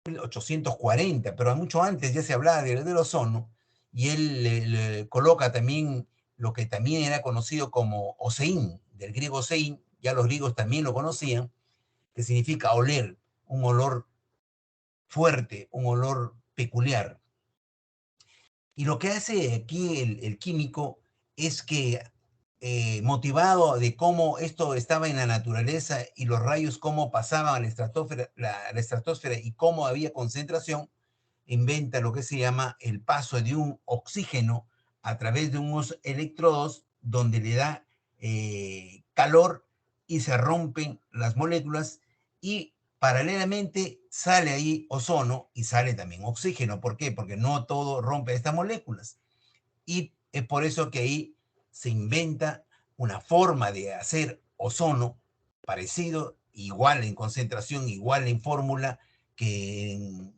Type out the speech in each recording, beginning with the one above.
1840, pero mucho antes ya se hablaba del ozono, y él le coloca también lo que también era conocido como oseín, del griego oseín, ya los griegos también lo conocían, que significa oler, un olor fuerte, un olor peculiar. Y lo que hace aquí el químico es que, motivado de cómo esto estaba en la naturaleza y los rayos cómo pasaban a la estratosfera y cómo había concentración, inventa lo que se llama el paso de un oxígeno a través de unos electrodos donde le da calor y se rompen las moléculas, y paralelamente sale ahí ozono y sale también oxígeno. ¿Por qué? Porque no todo rompe estas moléculas. Y es por eso que ahí se inventa una forma de hacer ozono parecido, igual en concentración, igual en fórmula que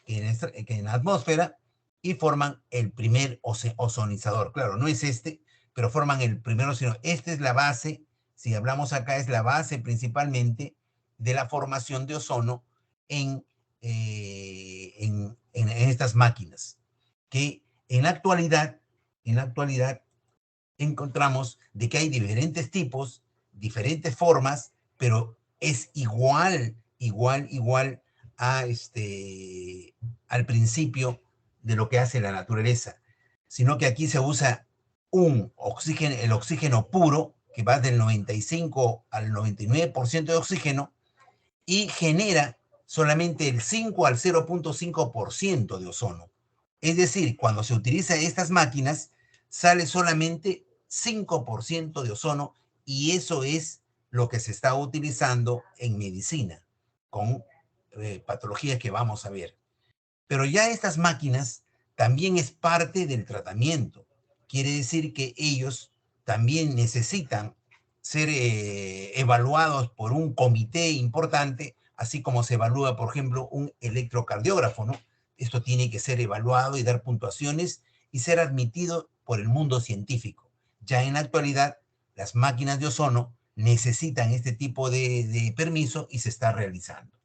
que en la atmósfera, y forman el primer ozonizador. Claro, no es este, pero forman el primero, sino esta es la base, si hablamos acá, es la base principalmente de la formación de ozono en, en estas máquinas, que en la actualidad encontramos de que hay diferentes tipos, diferentes formas, pero es igual a al principio de lo que hace la naturaleza, sino que aquí se usa el oxígeno puro, que va del 95 al 99% de oxígeno, y genera solamente el 5 al 0,5% de ozono. Es decir, cuando se utiliza estas máquinas, sale solamente 5% de ozono, y eso es lo que se está utilizando en medicina con patologías que vamos a ver. Pero ya estas máquinas también es parte del tratamiento. Quiere decir que ellos también necesitan ser evaluados por un comité importante, así como se evalúa, por ejemplo, un electrocardiógrafo, ¿no? Esto tiene que ser evaluado y dar puntuaciones y ser admitido por el mundo científico. Ya en la actualidad, las máquinas de ozono necesitan este tipo de permiso y se está realizando.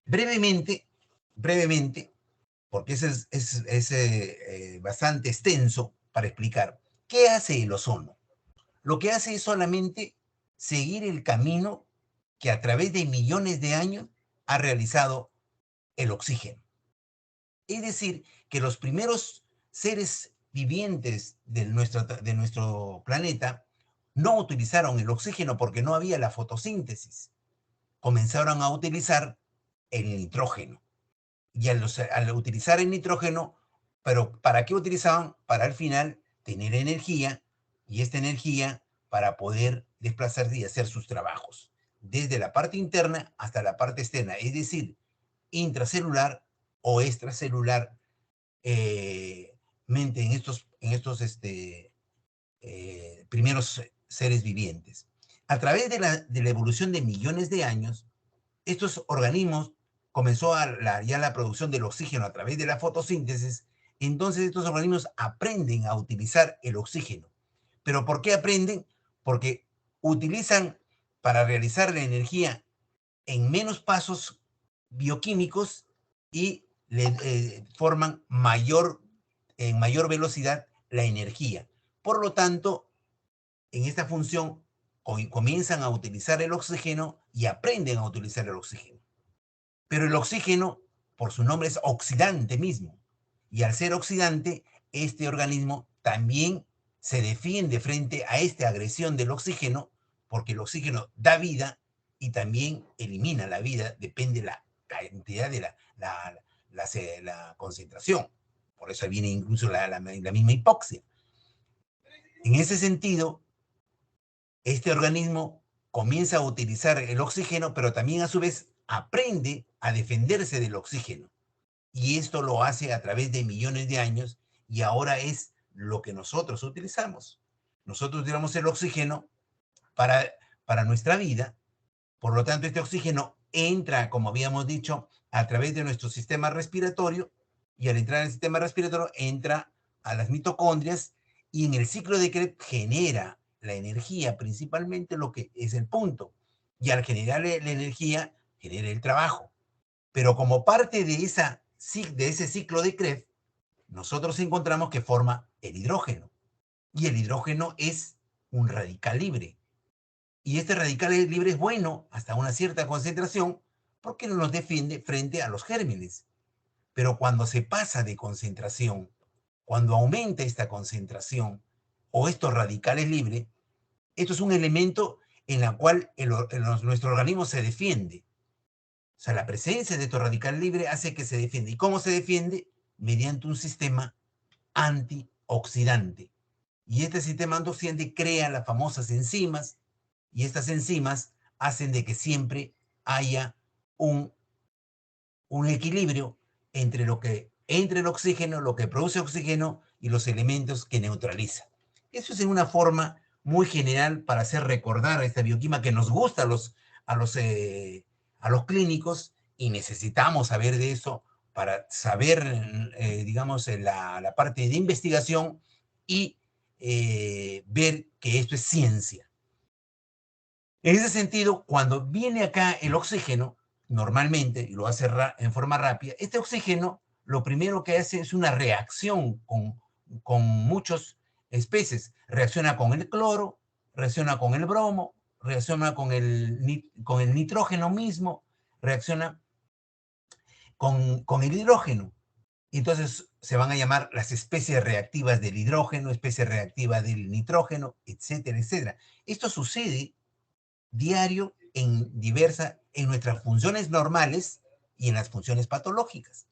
Brevemente, brevemente, porque es bastante extenso para explicar, ¿qué hace el ozono? Lo que hace es solamente seguir el camino que a través de millones de años ha realizado el oxígeno. Es decir, que los primeros seres vivientes de nuestro planeta no utilizaron el oxígeno porque no había la fotosíntesis. Comenzaron a utilizar el nitrógeno. Y al utilizar el nitrógeno, pero ¿para qué utilizaban? Para al final tener energía, y esta energía para poder desplazarse y hacer sus trabajos, desde la parte interna hasta la parte externa, es decir, intracelular o extracelular, en estos primeros seres vivientes. A través de la evolución de millones de años, estos organismos comenzó ya la producción del oxígeno a través de la fotosíntesis. Entonces estos organismos aprenden a utilizar el oxígeno. ¿Pero por qué aprenden? Porque utilizan para realizar la energía en menos pasos bioquímicos, y forman en mayor velocidad la energía. Por lo tanto, en esta función comienzan a utilizar el oxígeno y aprenden a utilizar el oxígeno. Pero el oxígeno, por su nombre, es oxidante mismo. Y al ser oxidante, este organismo también se defiende frente a esta agresión del oxígeno, porque el oxígeno da vida y también elimina la vida, depende de la cantidad de la concentración. Por eso viene incluso la misma hipoxia. En ese sentido, este organismo comienza a utilizar el oxígeno, pero también a su vez aprende a defenderse del oxígeno. Y esto lo hace a través de millones de años, y ahora es lo que nosotros utilizamos. Nosotros utilizamos el oxígeno para, para nuestra vida. Por lo tanto, este oxígeno entra, como habíamos dicho, a través de nuestro sistema respiratorio, y al entrar en el sistema respiratorio entra a las mitocondrias, y en el ciclo de Krebs genera la energía, principalmente lo que es el punto. Y al generar la energía, genera el trabajo. Pero como parte de ese ciclo de Krebs, nosotros encontramos que forma el hidrógeno. Y el hidrógeno es un radical libre. Y este radical libre es bueno hasta una cierta concentración porque nos defiende frente a los gérmenes. Pero cuando se pasa de concentración, cuando aumenta esta concentración o estos radicales libres, esto es un elemento en el cual nuestro organismo se defiende. O sea, la presencia de estos radicales libres hace que se defienda. ¿Y cómo se defiende? Mediante un sistema antioxidante. Y este sistema antioxidante crea las famosas enzimas, y estas enzimas hacen de que siempre haya un equilibrio entre el oxígeno, lo que produce oxígeno y los elementos que neutraliza. Eso es en una forma muy general para hacer recordar a esta bioquímica que nos gusta a los clínicos y necesitamos saber de eso para saber, digamos, la parte de investigación y ver que esto es ciencia. En ese sentido, cuando viene acá el oxígeno, normalmente, y lo hace en forma rápida, este oxígeno lo primero que hace es una reacción con muchas especies. Reacciona con el cloro, reacciona con el bromo, reacciona con el nitrógeno mismo, reacciona con el hidrógeno. Entonces se van a llamar las especies reactivas del hidrógeno, especies reactivas del nitrógeno, etcétera, etcétera. Esto sucede diario en nuestras funciones normales y en las funciones patológicas.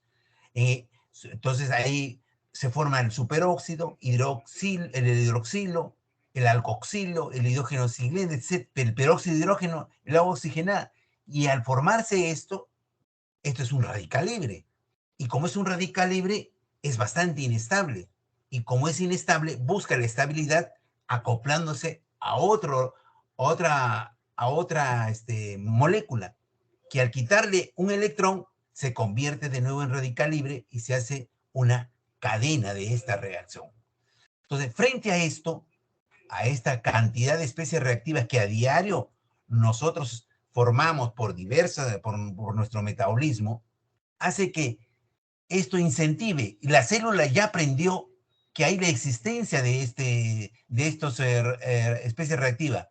Entonces ahí se forma el superóxido, el hidroxilo, el alcoxilo, el hidrógeno sileno, el peróxido de hidrógeno, el agua oxigenada. Y al formarse esto es un radical libre. Y como es un radical libre, es bastante inestable. Y como es inestable, busca la estabilidad acoplándose a otra molécula, que al quitarle un electrón se convierte de nuevo en radical libre y se hace una cadena de esta reacción. Entonces, frente a esto, a esta cantidad de especies reactivas que a diario nosotros formamos por nuestro metabolismo, hace que esto incentive. La célula ya aprendió que hay la existencia de estos especies reactivas.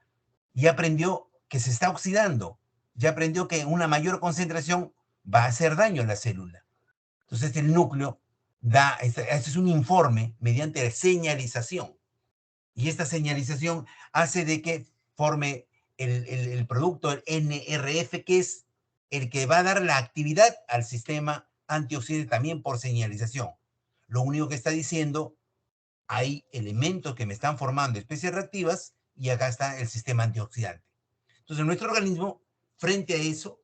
Ya aprendió que se está oxidando. Ya aprendió que una mayor concentración va a hacer daño a la célula. Entonces el núcleo este es un informe mediante señalización. Y esta señalización hace de que forme el producto, el NRF, que es el que va a dar la actividad al sistema antioxidante también por señalización. Lo único que está diciendo, hay elementos que me están formando especies reactivas y acá está el sistema antioxidante. Entonces, nuestro organismo, frente a eso,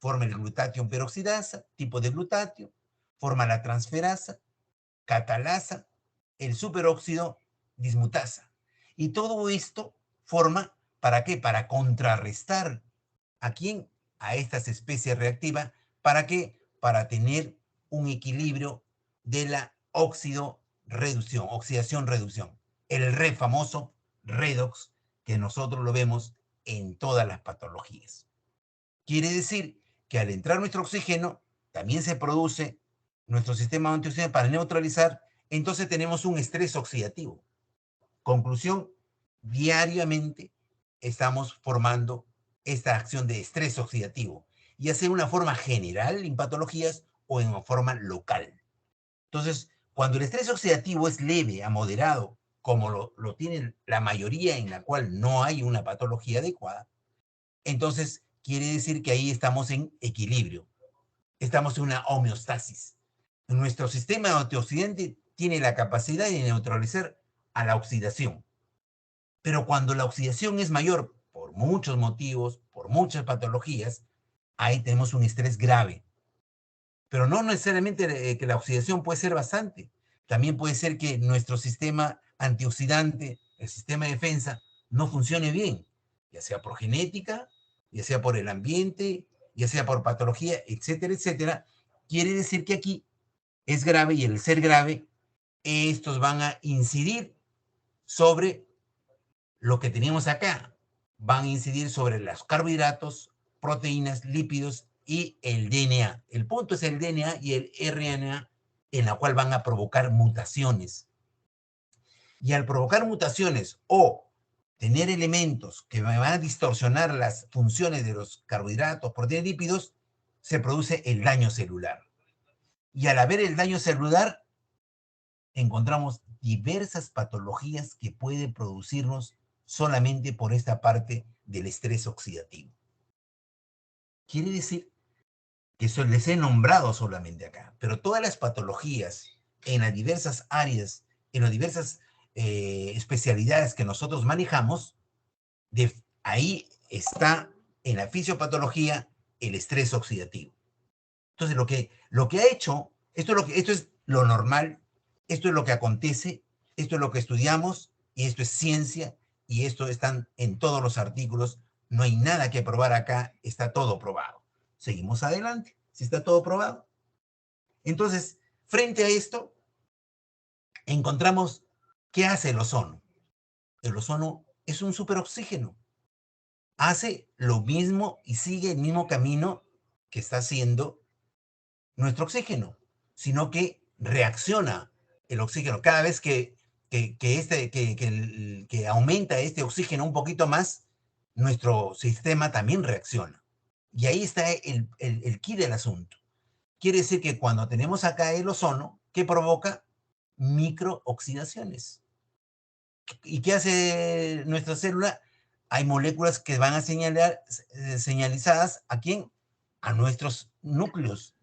forma el glutatión peroxidasa, tipo de glutatio, forma la transferasa, catalasa, el superóxido dismutasa. Y todo esto forma, ¿para qué? Para contrarrestar ¿a quién? A estas especies reactivas. ¿Para qué? Para tener un equilibrio de la oxidación-reducción. El famoso redox, que nosotros lo vemos en todas las patologías. Quiere decir que al entrar nuestro oxígeno, también se produce nuestro sistema antioxidante para neutralizar, entonces tenemos un estrés oxidativo. Conclusión, diariamente estamos formando esta acción de estrés oxidativo, ya sea en una forma general en patologías o en una forma local. Entonces, cuando el estrés oxidativo es leve a moderado, como lo tiene la mayoría en la cual no hay una patología adecuada, entonces quiere decir que ahí estamos en equilibrio, estamos en una homeostasis. Nuestro sistema antioxidante tiene la capacidad de neutralizar a la oxidación. Pero cuando la oxidación es mayor, por muchos motivos, por muchas patologías, ahí tenemos un estrés grave. Pero no necesariamente que la oxidación puede ser bastante. También puede ser que nuestro sistema antioxidante, el sistema de defensa, no funcione bien, ya sea por genética, ya sea por el ambiente, ya sea por patología, etcétera, etcétera. Quiere decir que aquí es grave y el ser grave, estos van a incidir sobre lo que tenemos acá, van a incidir sobre los carbohidratos, proteínas, lípidos y el DNA. El punto es el DNA y el RNA, en la cual van a provocar mutaciones. Y al provocar mutaciones o tener elementos que van a distorsionar las funciones de los carbohidratos, proteínas y lípidos, se produce el daño celular. Y al haber el daño celular, encontramos diversas patologías que puede producirnos solamente por esta parte del estrés oxidativo. Quiere decir que eso les he nombrado solamente acá, pero todas las patologías en las diversas áreas, en las diversas especialidades que nosotros manejamos, ahí está en la fisiopatología el estrés oxidativo. Entonces, lo que ha hecho, esto es lo normal, esto es lo que acontece, esto es lo que estudiamos, y esto es ciencia, y esto están en todos los artículos, no hay nada que probar acá, está todo probado. Seguimos adelante, si está todo probado. Entonces, frente a esto, encontramos qué hace el ozono. El ozono es un superoxígeno. Hace lo mismo y sigue el mismo camino que está haciendo nuestro oxígeno, sino que reacciona el oxígeno. Cada vez que aumenta este oxígeno un poquito más, nuestro sistema también reacciona. Y ahí está el quid del asunto. Quiere decir que cuando tenemos acá el ozono, ¿qué provoca? Microoxidaciones. ¿Y qué hace nuestra célula? Hay moléculas que van a señalizadas ¿a quién? A nuestros núcleos.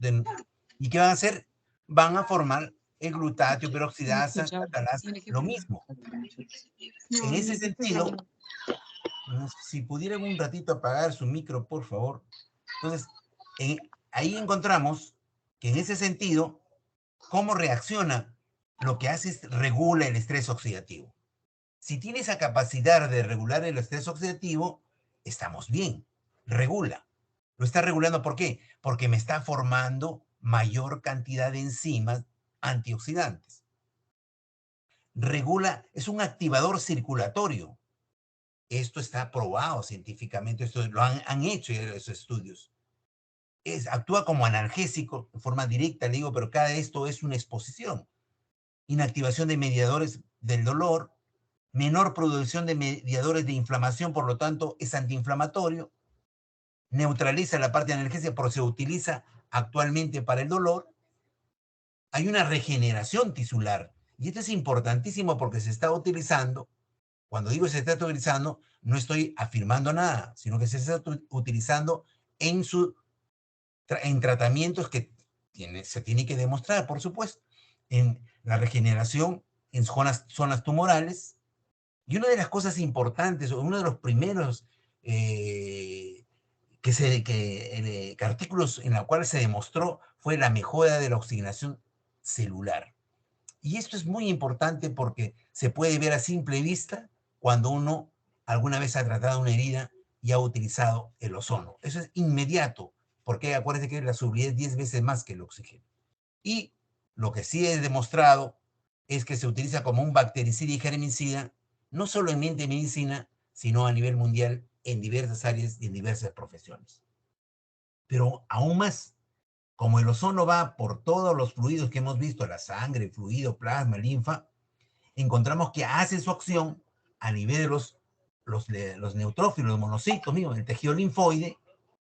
¿Y qué van a hacer? Van a formar el glutatión, peroxidasa, catalasa, lo mismo. En ese sentido, si pudieran un ratito apagar su micro, por favor. Entonces, ahí encontramos que en ese sentido, ¿cómo reacciona? Lo que hace es regula el estrés oxidativo. Si tiene esa capacidad de regular el estrés oxidativo, estamos bien. Regula. Lo está regulando, ¿por qué? Porque me está formando mayor cantidad de enzimas antioxidantes. Regula, es un activador circulatorio. Esto está probado científicamente, esto lo han hecho esos estudios. Actúa como analgésico de forma directa, le digo, pero cada esto es una exposición. Inactivación de mediadores del dolor, menor producción de mediadores de inflamación, por lo tanto es antiinflamatorio, neutraliza la parte analgésica, pero se utiliza actualmente para el dolor. Hay una regeneración tisular, y esto es importantísimo porque se está utilizando. Cuando digo se está utilizando, no estoy afirmando nada, sino que se está utilizando en tratamientos que se tiene que demostrar, por supuesto, en la regeneración en zonas tumorales. Y una de las cosas importantes, o uno de los primeros artículos en la cual se demostró fue la mejora de la oxigenación celular. Y esto es muy importante porque se puede ver a simple vista cuando uno alguna vez ha tratado una herida y ha utilizado el ozono. Eso es inmediato, porque acuérdense que la solubilidad es 10 veces más que el oxígeno. Y lo que sí es demostrado es que se utiliza como un bactericida y germicida, no solamente en medicina, sino a nivel mundial en diversas áreas y en diversas profesiones. Pero aún más, como el ozono va por todos los fluidos que hemos visto, la sangre, fluido, plasma, linfa, encontramos que hace su acción a nivel de los neutrófilos, los monocitos, el tejido linfoide,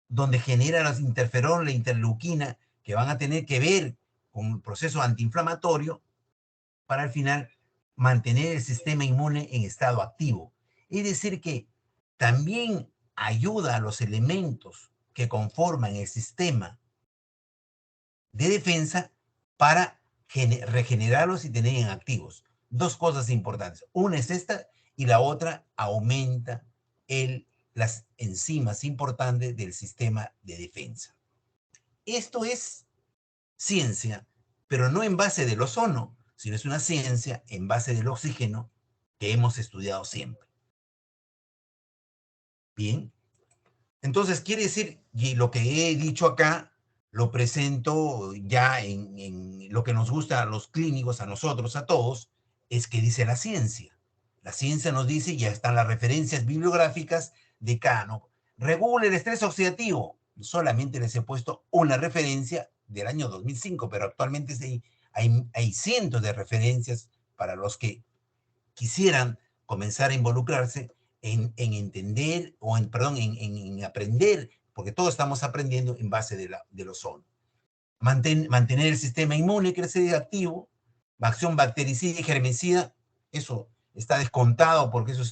donde genera los interferón, la interleuquina, que van a tener que ver con el proceso antiinflamatorio para al final mantener el sistema inmune en estado activo. Es decir, que también ayuda a los elementos que conforman el sistema de defensa para regenerarlos y tener activos. Dos cosas importantes. Una es esta y la otra aumenta las enzimas importantes del sistema de defensa. Esto es ciencia, pero no en base del ozono, sino es una ciencia en base del oxígeno que hemos estudiado siempre. Bien, entonces quiere decir, y lo que he dicho acá, lo presento ya en lo que nos gusta a los clínicos, a nosotros, a todos, es que dice la ciencia. La ciencia nos dice, ya están las referencias bibliográficas de Cano. Regula el estrés oxidativo. solamente les he puesto una referencia del año 2005, pero actualmente hay cientos de referencias para los que quisieran comenzar a involucrarse en entender o en aprender, porque todos estamos aprendiendo en base del ozono. Mantener el sistema inmune crece activo, acción bactericida y germicida, eso está descontado porque eso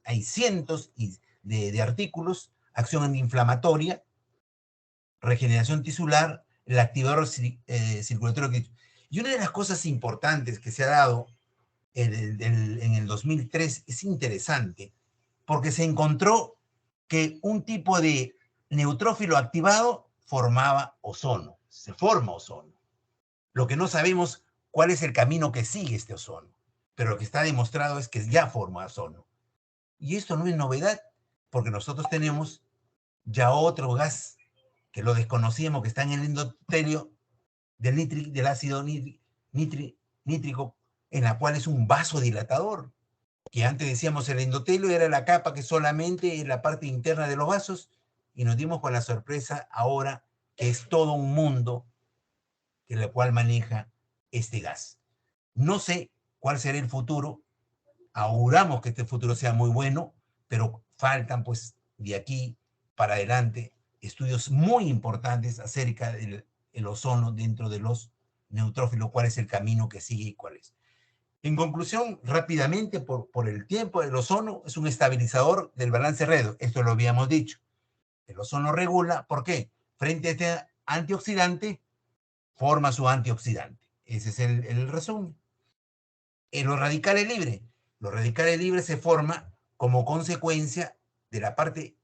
hay cientos de artículos, acción antiinflamatoria, regeneración tisular, el activador circulatorio. Y una de las cosas importantes que se ha dado en el 2003 es interesante, porque se encontró que un tipo de neutrófilo activado formaba ozono, se forma ozono. Lo que no sabemos cuál es el camino que sigue este ozono, pero lo que está demostrado es que ya forma ozono. Y esto no es novedad, porque nosotros tenemos ya otro gas que lo desconocíamos, que está en el endotelio del ácido nítrico, en la cual es un vasodilatador, que antes decíamos el endotelio era la capa que solamente es la parte interna de los vasos, y nos dimos con la sorpresa ahora que es todo un mundo en el cual maneja este gas. No sé cuál será el futuro, auguramos que este futuro sea muy bueno, pero faltan pues de aquí para adelante estudios muy importantes acerca del ozono dentro de los neutrófilos, cuál es el camino que sigue y cuál es. En conclusión, rápidamente, por el tiempo, el ozono es un estabilizador del balance redox. Esto lo habíamos dicho. El ozono regula, ¿por qué? Frente a este antioxidante, forma su antioxidante. Ese es el resumen. En los radicales libres se forman como consecuencia de la parte,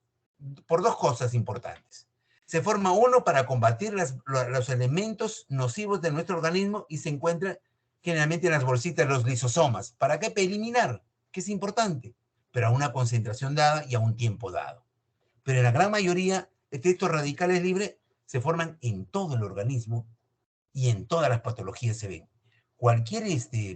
por dos cosas importantes. Se forma uno para combatir los elementos nocivos de nuestro organismo y se encuentra generalmente en las bolsitas de los lisosomas. ¿Para qué? Para eliminar, que es importante, pero a una concentración dada y a un tiempo dado. Pero en la gran mayoría, estos radicales libres se forman en todo el organismo y en todas las patologías se ven. Cualquier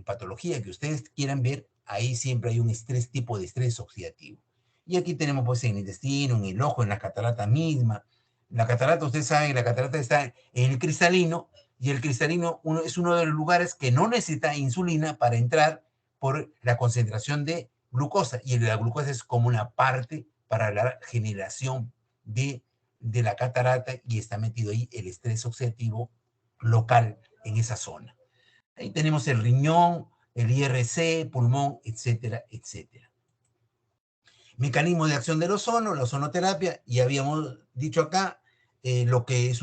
patología que ustedes quieran ver, ahí siempre hay un tipo de estrés oxidativo. Y aquí tenemos pues en el intestino, en el ojo, en la catarata misma. La catarata, ustedes saben, la catarata está en el cristalino, y el cristalino es uno de los lugares que no necesita insulina para entrar por la concentración de glucosa, y la glucosa es como una parte para la generación de la catarata, y está metido ahí el estrés oxidativo local en esa zona. Ahí tenemos el riñón, el IRC, pulmón, etcétera, etcétera. Mecanismo de acción del ozono, la ozonoterapia, y habíamos dicho acá lo que es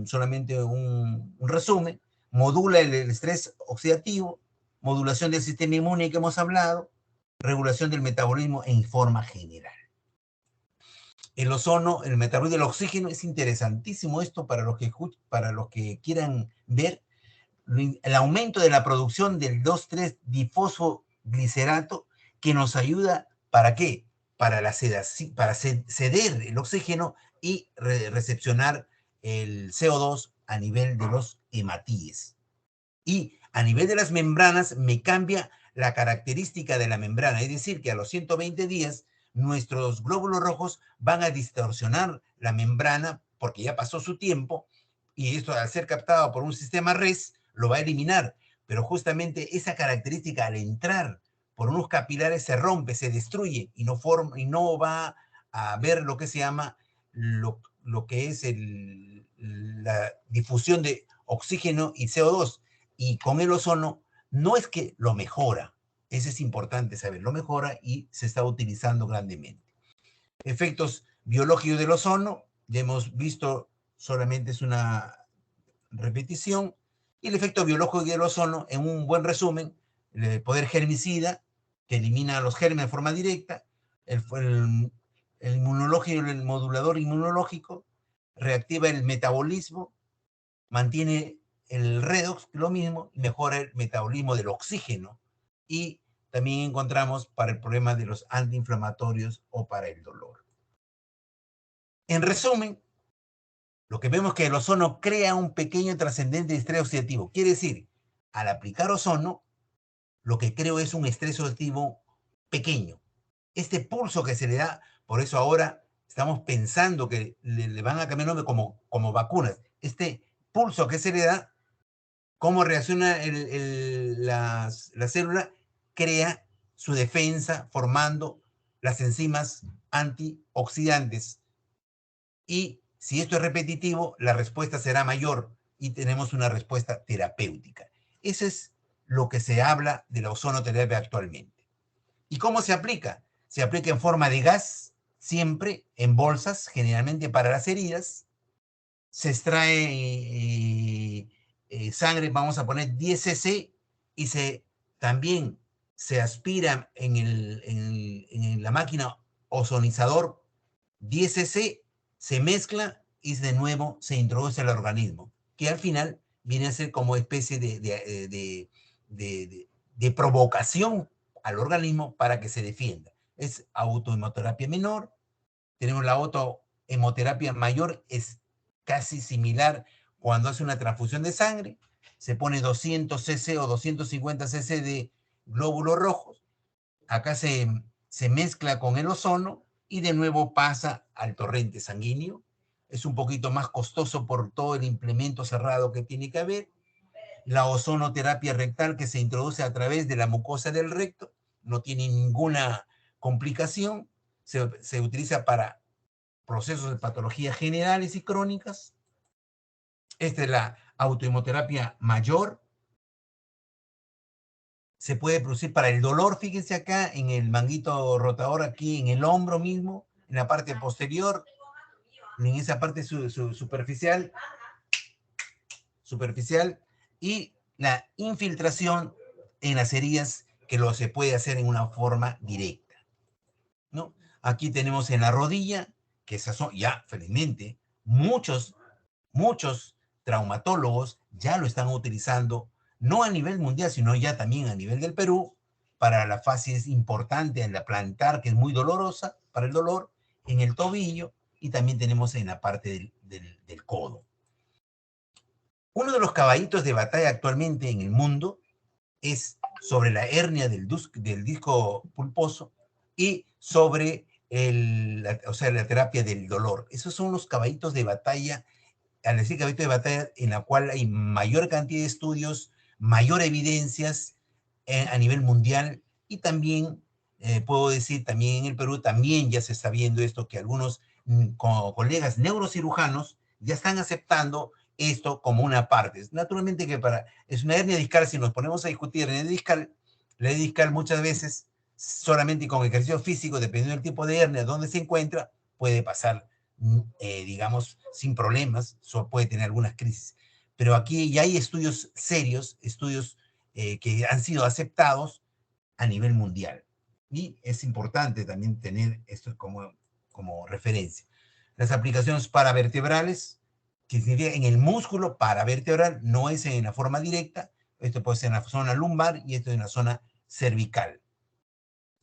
solamente un resumen, modula el estrés oxidativo, modulación del sistema inmune que hemos hablado, regulación del metabolismo en forma general. El ozono, el metabolismo del oxígeno, es interesantísimo esto para los que quieran ver el aumento de la producción del 2,3-difosfoglicerato, que nos ayuda, ¿para qué? Para ceder el oxígeno y recepcionar el CO2 a nivel de los hematíes. Y a nivel de las membranas me cambia la característica de la membrana, es decir, que a los 120 días nuestros glóbulos rojos van a distorsionar la membrana porque ya pasó su tiempo, y esto, al ser captado por un sistema RES, lo va a eliminar. Pero justamente esa característica, al entrar por unos capilares, se rompe, se destruye, y no va a ver lo que se llama lo que es la difusión de oxígeno y CO2. Y con el ozono no es que lo mejora, eso es importante saber, lo mejora y se está utilizando grandemente. Efectos biológicos del ozono, ya hemos visto, solamente es una repetición. Y el efecto biológico del ozono, en un buen resumen: el poder germicida, que elimina los gérmenes de forma directa, el inmunológico, el modulador inmunológico, reactiva el metabolismo, mantiene el redox, lo mismo, y mejora el metabolismo del oxígeno. Y también encontramos para el problema de los antiinflamatorios o para el dolor. En resumen, lo que vemos es que el ozono crea un pequeño trascendente estrés oxidativo. Quiere decir, al aplicar ozono, lo que creo es un estrés oxidativo pequeño. Este pulso que se le da, por eso ahora estamos pensando que le van a cambiar nombre como vacunas. Este pulso que se le da, cómo reacciona la célula, crea su defensa formando las enzimas antioxidantes. Y si esto es repetitivo, la respuesta será mayor y tenemos una respuesta terapéutica. Eso es lo que se habla de la ozonoterapia actualmente. ¿Y cómo se aplica? Se aplica en forma de gas, siempre en bolsas, generalmente para las heridas. Se extrae sangre, vamos a poner 10 cc, y también se aspira en la máquina ozonizador 10 cc, se mezcla y de nuevo se introduce al organismo, que al final viene a ser como especie de provocación al organismo para que se defienda. Es autohemoterapia menor. Tenemos la autohemoterapia mayor, es casi similar cuando hace una transfusión de sangre. Se pone 200 cc o 250 cc de glóbulos rojos. Acá se mezcla con el ozono y de nuevo pasa al torrente sanguíneo. Es un poquito más costoso por todo el implemento cerrado que tiene que haber. La ozonoterapia rectal, que se introduce a través de la mucosa del recto, no tiene ninguna complicación. Se utiliza para procesos de patologías generales y crónicas. Esta es la autohemoterapia mayor. Se puede producir para el dolor, fíjense acá, en el manguito rotador, aquí en el hombro mismo, en la parte posterior, en esa parte superficial, y la infiltración en las heridas, que se puede hacer en una forma directa, ¿no? Aquí tenemos en la rodilla, que esas son ya, felizmente, muchos traumatólogos ya lo están utilizando, no a nivel mundial, sino ya también a nivel del Perú, para la fase importante en la plantar, que es muy dolorosa para el dolor, en el tobillo, y también tenemos en la parte del codo. Uno de los caballitos de batalla actualmente en el mundo es sobre la hernia del disco pulposo y sobre la terapia del dolor. Esos son los caballitos de batalla, al decir caballito de batalla, en la cual hay mayor cantidad de estudios, mayor evidencias a nivel mundial, y también puedo decir, también en el Perú también ya se está viendo esto, que algunos colegas neurocirujanos ya están aceptando esto como una parte. Naturalmente que es una hernia discal. Si nos ponemos a discutir hernia discal, la hernia discal muchas veces solamente con ejercicio físico, dependiendo del tipo de hernia, donde se encuentra, puede pasar digamos, sin problemas. Puede tener algunas crisis. Pero aquí ya hay estudios serios, estudios que han sido aceptados a nivel mundial. Y es importante también tener esto como referencia. Las aplicaciones paravertebrales, que significa en el músculo paravertebral, no es en la forma directa. Esto puede ser en la zona lumbar y esto en la zona cervical.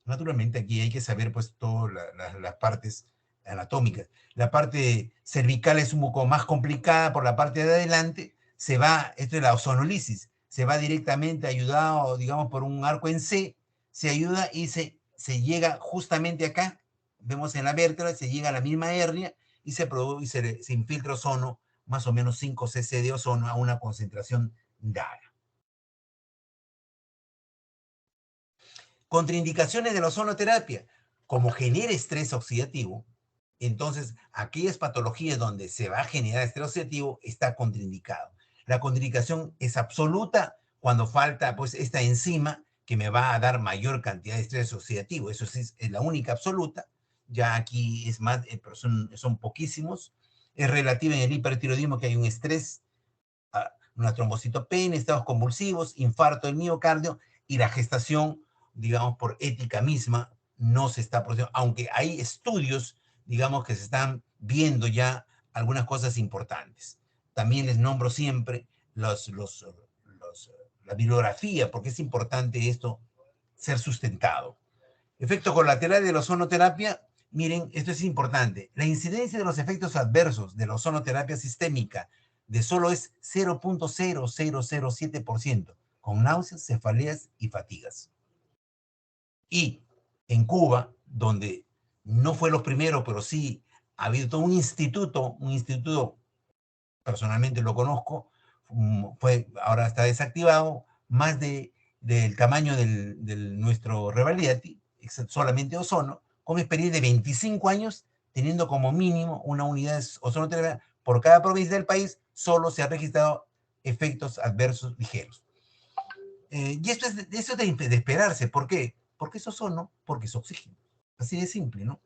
Naturalmente aquí hay que saber pues todas las partes anatómicas. La parte cervical es un poco más complicada por la parte de adelante. Esto es la ozonolisis, se va directamente ayudado, digamos, por un arco en C, se ayuda y se llega justamente acá, vemos en la vértebra, se llega a la misma hernia y se infiltra ozono, más o menos 5 cc de ozono a una concentración dada. Contraindicaciones de la ozonoterapia: como genera estrés oxidativo, entonces aquellas patologías donde se va a generar estrés oxidativo está contraindicado. La contraindicación es absoluta cuando falta pues esta enzima que me va a dar mayor cantidad de estrés oxidativo. Eso sí es la única absoluta. Ya aquí es más, pero son poquísimos. Es relativa en el hipertiroidismo, que hay un estrés, una trombocitopenia, estados convulsivos, infarto del miocardio, y la gestación, digamos, por ética misma, no se está produciendo, aunque hay estudios, digamos, que se están viendo ya algunas cosas importantes. También les nombro siempre la bibliografía, porque es importante esto ser sustentado. Efecto colateral de la ozonoterapia. Miren, esto es importante. La incidencia de los efectos adversos de la ozonoterapia sistémica de solo es 0.0007%, con náuseas, cefaleas y fatigas. Y en Cuba, donde no fue los primeros, pero sí ha habido todo un instituto, personalmente lo conozco, ahora está desactivado, más del tamaño del nuestro Revaliati, solamente ozono, con experiencia de 25 años, teniendo como mínimo una unidad ozonoterapia por cada provincia del país, solo se ha registrado efectos adversos ligeros. Y esto es de esperarse. ¿Por qué? Porque es ozono, porque es oxígeno. Así de simple, ¿no?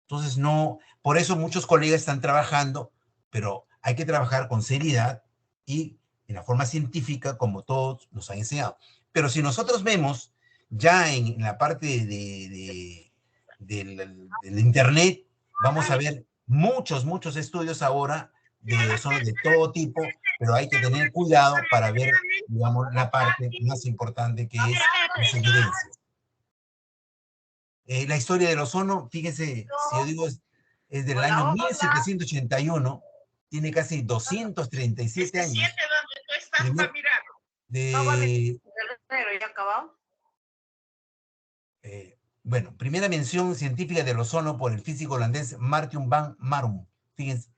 Entonces, no, por eso muchos colegas están trabajando, pero hay que trabajar con seriedad y en la forma científica, como todos nos han enseñado. Pero si nosotros vemos ya en la parte del Internet, vamos a ver muchos estudios ahora de ozono de todo tipo, pero hay que tener cuidado para ver, digamos, la parte más importante que es las evidencias. La historia del ozono, fíjense, si yo digo es del año 1781, tiene casi 237 años. Primer, de, bueno, primera mención científica del ozono por el físico holandés Martin van Marum, fíjense.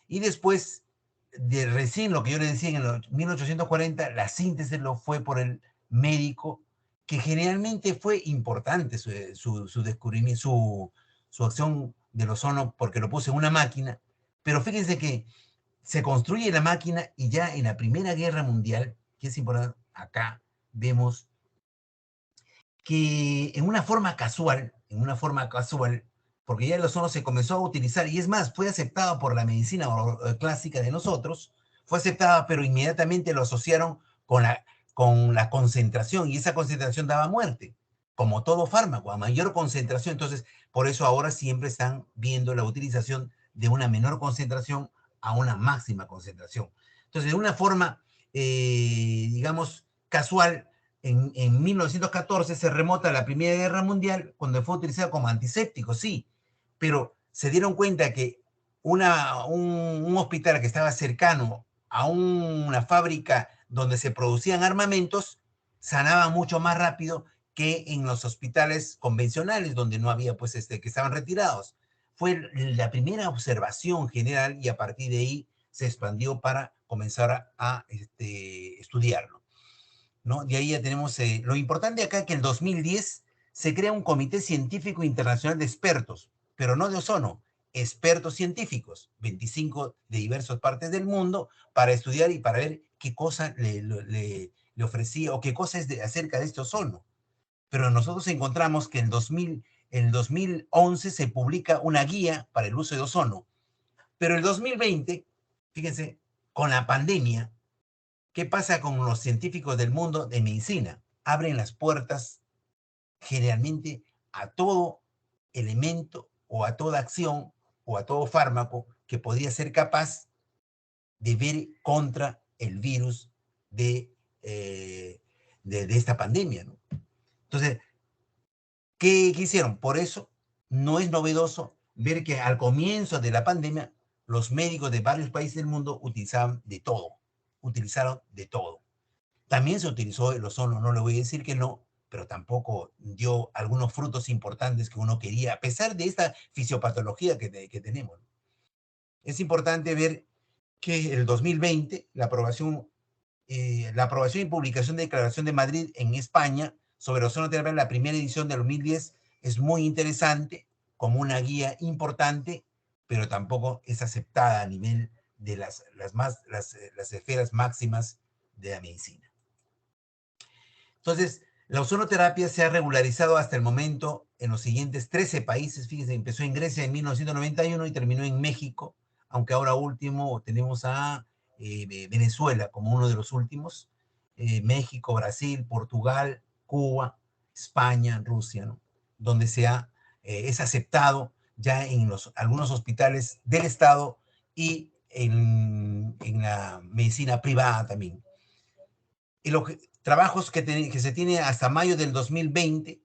Y después, de recién lo que yo le decía en el 1840, la síntesis lo fue por el médico, que generalmente fue importante su descubrimiento, su acción del ozono, porque lo puso en una máquina. Pero fíjense que se construye la máquina y ya en la Primera Guerra Mundial, que es importante, acá vemos que en una forma casual, porque ya el ozono se comenzó a utilizar, y es más, fue aceptado por la medicina clásica de nosotros, fue aceptada, pero inmediatamente lo asociaron con la concentración, y esa concentración daba muerte, como todo fármaco, a mayor concentración. Entonces, por eso ahora siempre están viendo la utilización de una menor concentración a una máxima concentración. Entonces, de una forma, digamos, casual, en 1914 se remota la Primera Guerra Mundial cuando fue utilizado como antiséptico, sí, pero se dieron cuenta que un hospital que estaba cercano a una fábrica donde se producían armamentos sanaba mucho más rápido que en los hospitales convencionales donde no había, pues, que estaban retirados. Fue la primera observación general y a partir de ahí se expandió para comenzar a estudiarlo, ¿no? De ahí ya tenemos, lo importante acá que en el 2010 se crea un comité científico internacional de expertos, pero no de ozono, expertos científicos, 25 de diversas partes del mundo, para estudiar y para ver qué cosa le ofrecía o qué cosa es acerca de este ozono. Pero nosotros encontramos que en 2011 se publica una guía para el uso de ozono, pero el 2020, fíjense, con la pandemia, ¿qué pasa con los científicos del mundo de medicina? Abren las puertas generalmente a todo elemento o a toda acción o a todo fármaco que podría ser capaz de ver contra el virus de, eh, de esta pandemia, ¿no? Entonces, ¿qué hicieron? Por eso no es novedoso ver que al comienzo de la pandemia los médicos de varios países del mundo utilizaron de todo. También se utilizó el ozono, no le voy a decir que no, pero tampoco dio algunos frutos importantes que uno quería, a pesar de esta fisiopatología que tenemos. Es importante ver que el 2020, la aprobación y publicación de Declaración de Madrid en España sobre ozonoterapia, la primera edición de 2010, es muy interesante, como una guía importante, pero tampoco es aceptada a nivel de las esferas máximas de la medicina. Entonces, la ozonoterapia se ha regularizado hasta el momento en los siguientes 13 países. Fíjense, empezó en Grecia en 1991 y terminó en México, aunque ahora último tenemos a Venezuela como uno de los últimos, México, Brasil, Portugal, Cuba, España, Rusia, ¿no? Donde es aceptado ya en algunos hospitales del Estado y en la medicina privada también. Y los trabajos que se tiene hasta mayo del 2020,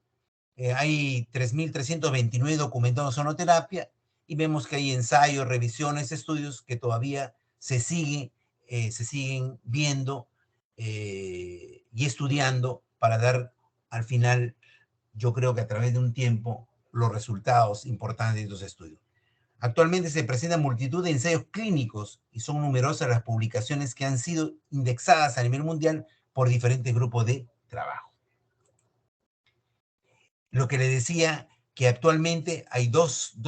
hay 3.329 documentados en sonoterapia y vemos que hay ensayos, revisiones, estudios que todavía se siguen viendo y estudiando para dar al final, yo creo que a través de un tiempo, los resultados importantes de estos estudios. Actualmente se presentan multitud de ensayos clínicos y son numerosas las publicaciones que han sido indexadas a nivel mundial por diferentes grupos de trabajo. Lo que le decía, que actualmente hay dos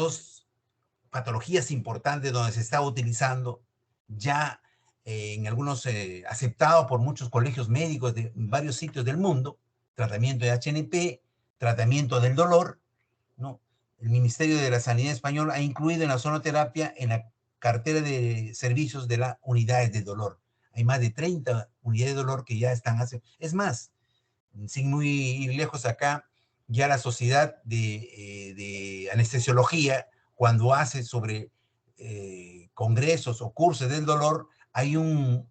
patologías importantes donde se está utilizando ya en algunos aceptados por muchos colegios médicos de varios sitios del mundo, tratamiento de HNP, tratamiento del dolor, ¿no? El Ministerio de la Sanidad Español ha incluido en la ozonoterapia en la cartera de servicios de las unidades de dolor. Hay más de 30 unidades de dolor que ya están haciendo. Es más, sin muy ir lejos acá, ya la sociedad de anestesiología, cuando hace sobre congresos o cursos del dolor, hay un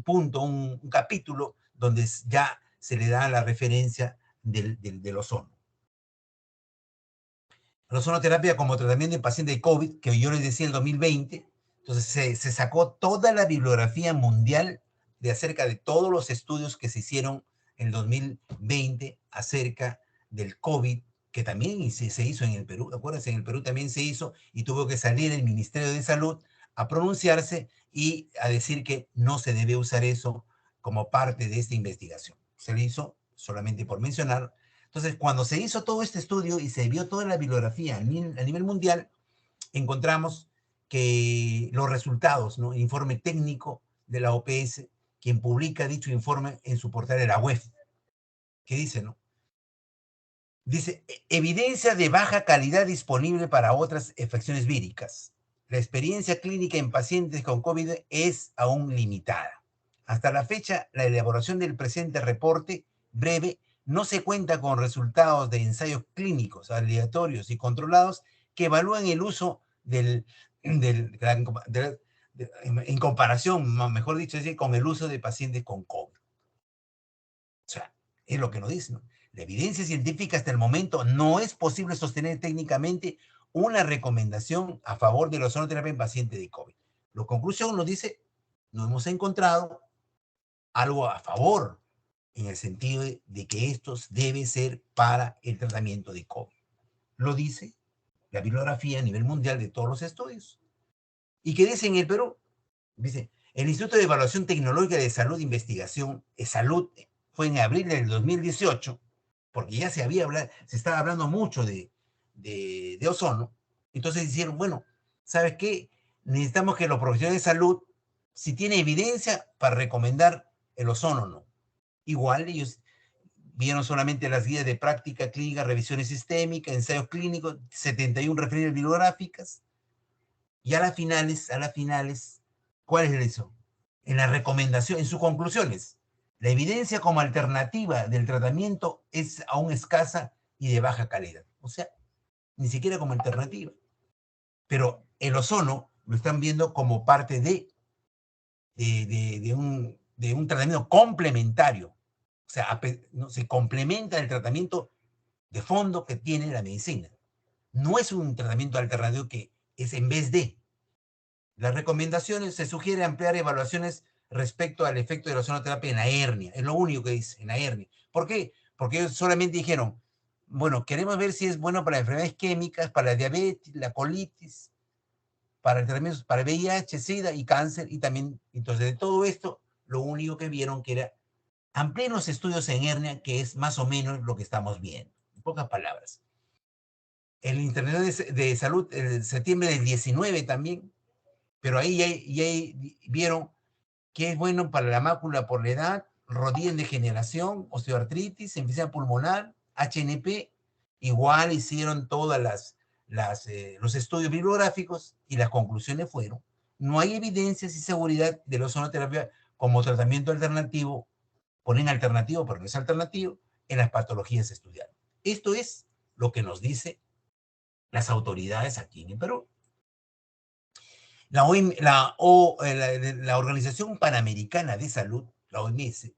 punto, un capítulo donde ya se le da la referencia del ozono. La ozonoterapia como tratamiento en pacientes de COVID, que yo les decía en el 2020, entonces se sacó toda la bibliografía mundial de acerca de todos los estudios que se hicieron en el 2020 acerca del COVID, que también se hizo en el Perú. Acuérdense, en el Perú también se hizo y tuvo que salir el Ministerio de Salud a pronunciarse y a decir que no se debe usar eso como parte de esta investigación. Se le hizo, solamente por mencionar. Entonces, cuando se hizo todo este estudio y se vio toda la bibliografía a nivel mundial, encontramos que los resultados, ¿no? El informe técnico de la OPS, quien publica dicho informe en su portal de la web, que dice, ¿no? Dice, evidencia de baja calidad disponible para otras infecciones víricas. La experiencia clínica en pacientes con COVID es aún limitada. Hasta la fecha, la elaboración del presente reporte breve no se cuenta con resultados de ensayos clínicos aleatorios y controlados que evalúan el uso en comparación, mejor dicho, es decir, con el uso de pacientes con COVID. O sea, es lo que nos dice, ¿no? La evidencia científica hasta el momento no es posible sostener técnicamente una recomendación a favor de la ozonoterapia en pacientes de COVID. La conclusión nos dice, no hemos encontrado algo a favor en el sentido de que esto debe ser para el tratamiento de COVID. Lo dice la bibliografía a nivel mundial de todos los estudios. ¿Y qué dice en el Perú? Dice, el Instituto de Evaluación Tecnológica de Salud e Investigación, Salud, fue en abril del 2018, porque ya se estaba hablando mucho de ozono. Entonces dijeron, bueno, ¿sabes qué? Necesitamos que los profesionales de salud, si tiene evidencia para recomendar el ozono o no. Igual ellos vieron solamente las guías de práctica clínica, revisiones sistémicas, ensayos clínicos, 71 referencias bibliográficas, y a las finales, ¿cuál es eso? En la recomendación, en sus conclusiones, la evidencia como alternativa del tratamiento es aún escasa y de baja calidad. O sea, ni siquiera como alternativa. Pero el ozono lo están viendo como parte de un tratamiento complementario. O sea, no, se complementa el tratamiento de fondo que tiene la medicina. No es un tratamiento alternativo que es en vez de. Las recomendaciones, se sugiere ampliar evaluaciones respecto al efecto de la ozonoterapia en la hernia. Es lo único que dice, en la hernia. ¿Por qué? Porque ellos solamente dijeron, bueno, queremos ver si es bueno para enfermedades isquémicas, para la diabetes, la colitis, para el tratamiento, para VIH, SIDA y cáncer. Y también, entonces, de todo esto, lo único que vieron que era ampliar los estudios en hernia, que es más o menos lo que estamos viendo. En pocas palabras. El Internet de Salud, en septiembre del 19 también, pero ahí ya vieron que es bueno para la mácula por la edad, rodilla en degeneración, osteoartritis, enfisema pulmonar, HNP. Igual hicieron todas los estudios bibliográficos y las conclusiones fueron, no hay evidencias y seguridad de la ozonoterapia como tratamiento alternativo, ponen alternativo, pero no es alternativo, en las patologías estudiadas. Esto es lo que nos dice las autoridades aquí en el Perú. La Organización Panamericana de Salud, la OMS,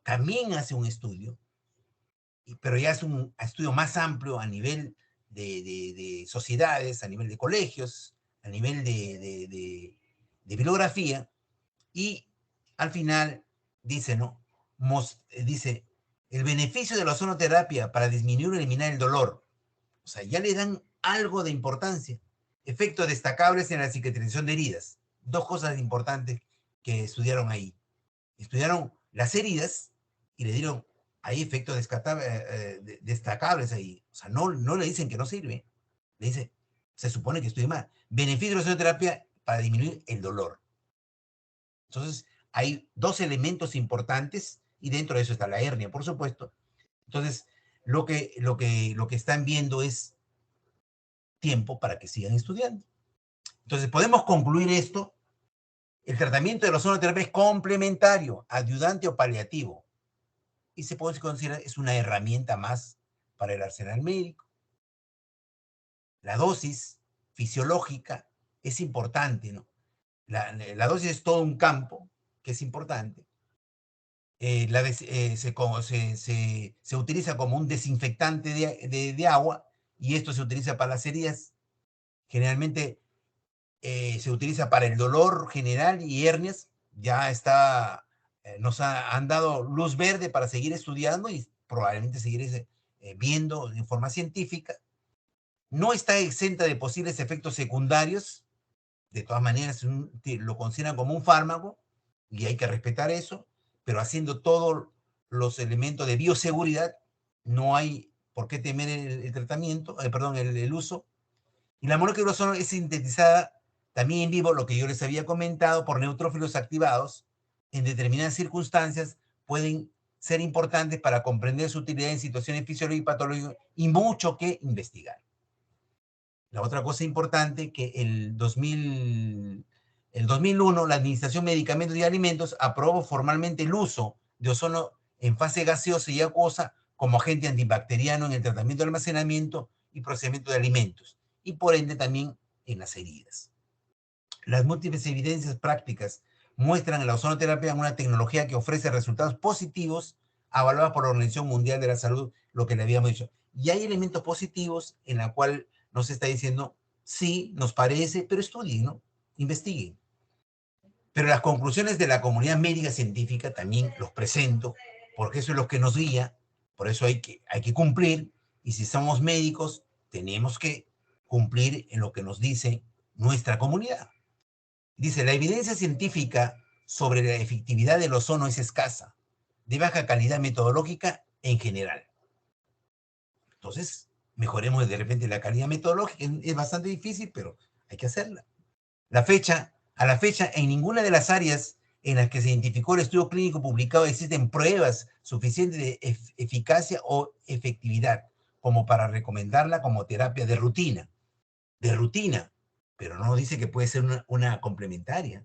también hace un estudio, pero ya es un estudio más amplio a nivel de sociedades, a nivel de colegios, a nivel de bibliografía, y al final dice, ¿no? Dice, el beneficio de la ozonoterapia para disminuir o eliminar el dolor. O sea, ya le dan algo de importancia. efectos destacables en la cicatrización de heridas. Dos cosas importantes que estudiaron ahí. Estudiaron las heridas y le dieron ahí efectos destacables ahí. O sea, no le dicen que no sirve. Le dice, se supone que estoy mal. Beneficio de la ozonoterapia para disminuir el dolor. Entonces, hay dos elementos importantes y dentro de eso está la hernia, por supuesto. Entonces, lo que están viendo es tiempo para que sigan estudiando. Entonces, podemos concluir esto. El tratamiento de la ozonoterapia es complementario, ayudante o paliativo. Y se puede considerar es una herramienta más para el arsenal médico. La dosis fisiológica es importante, ¿no? La dosis es todo un campo que es importante. Se utiliza como un desinfectante de agua y esto se utiliza para las heridas. Generalmente se utiliza para el dolor general y hernias. Ya está, han dado luz verde para seguir estudiando y probablemente seguir viendo de forma científica. No está exenta de posibles efectos secundarios. De todas maneras, lo consideran como un fármaco y hay que respetar eso, pero haciendo todos los elementos de bioseguridad, no hay por qué temer el tratamiento, perdón, el uso. Y la molécula de ozono es sintetizada también en vivo, lo que yo les había comentado, por neutrófilos activados. En determinadas circunstancias pueden ser importantes para comprender su utilidad en situaciones fisiológicas y patológicas y mucho que investigar. La otra cosa importante que el 2001 la Administración de Medicamentos y Alimentos aprobó formalmente el uso de ozono en fase gaseosa y acuosa como agente antibacteriano en el tratamiento, almacenamiento y procesamiento de alimentos y por ende también en las heridas. Las múltiples evidencias prácticas muestran en la ozonoterapia una tecnología que ofrece resultados positivos avalados por la Organización Mundial de la Salud, lo que le habíamos dicho. Y hay elementos positivos en la cual nos está diciendo, sí, nos parece, pero estudien, ¿no? Investiguen. Pero las conclusiones de la comunidad médica científica también los presento, porque eso es lo que nos guía, por eso hay que cumplir, y si somos médicos, tenemos que cumplir en lo que nos dice nuestra comunidad. Dice, la evidencia científica sobre la efectividad del ozono es escasa, de baja calidad metodológica en general. Entonces, mejoremos de repente la calidad metodológica. Es bastante difícil, pero hay que hacerla. A la fecha, en ninguna de las áreas en las que se identificó el estudio clínico publicado existen pruebas suficientes de eficacia o efectividad como para recomendarla como terapia de rutina. De rutina, pero no dice que puede ser una complementaria.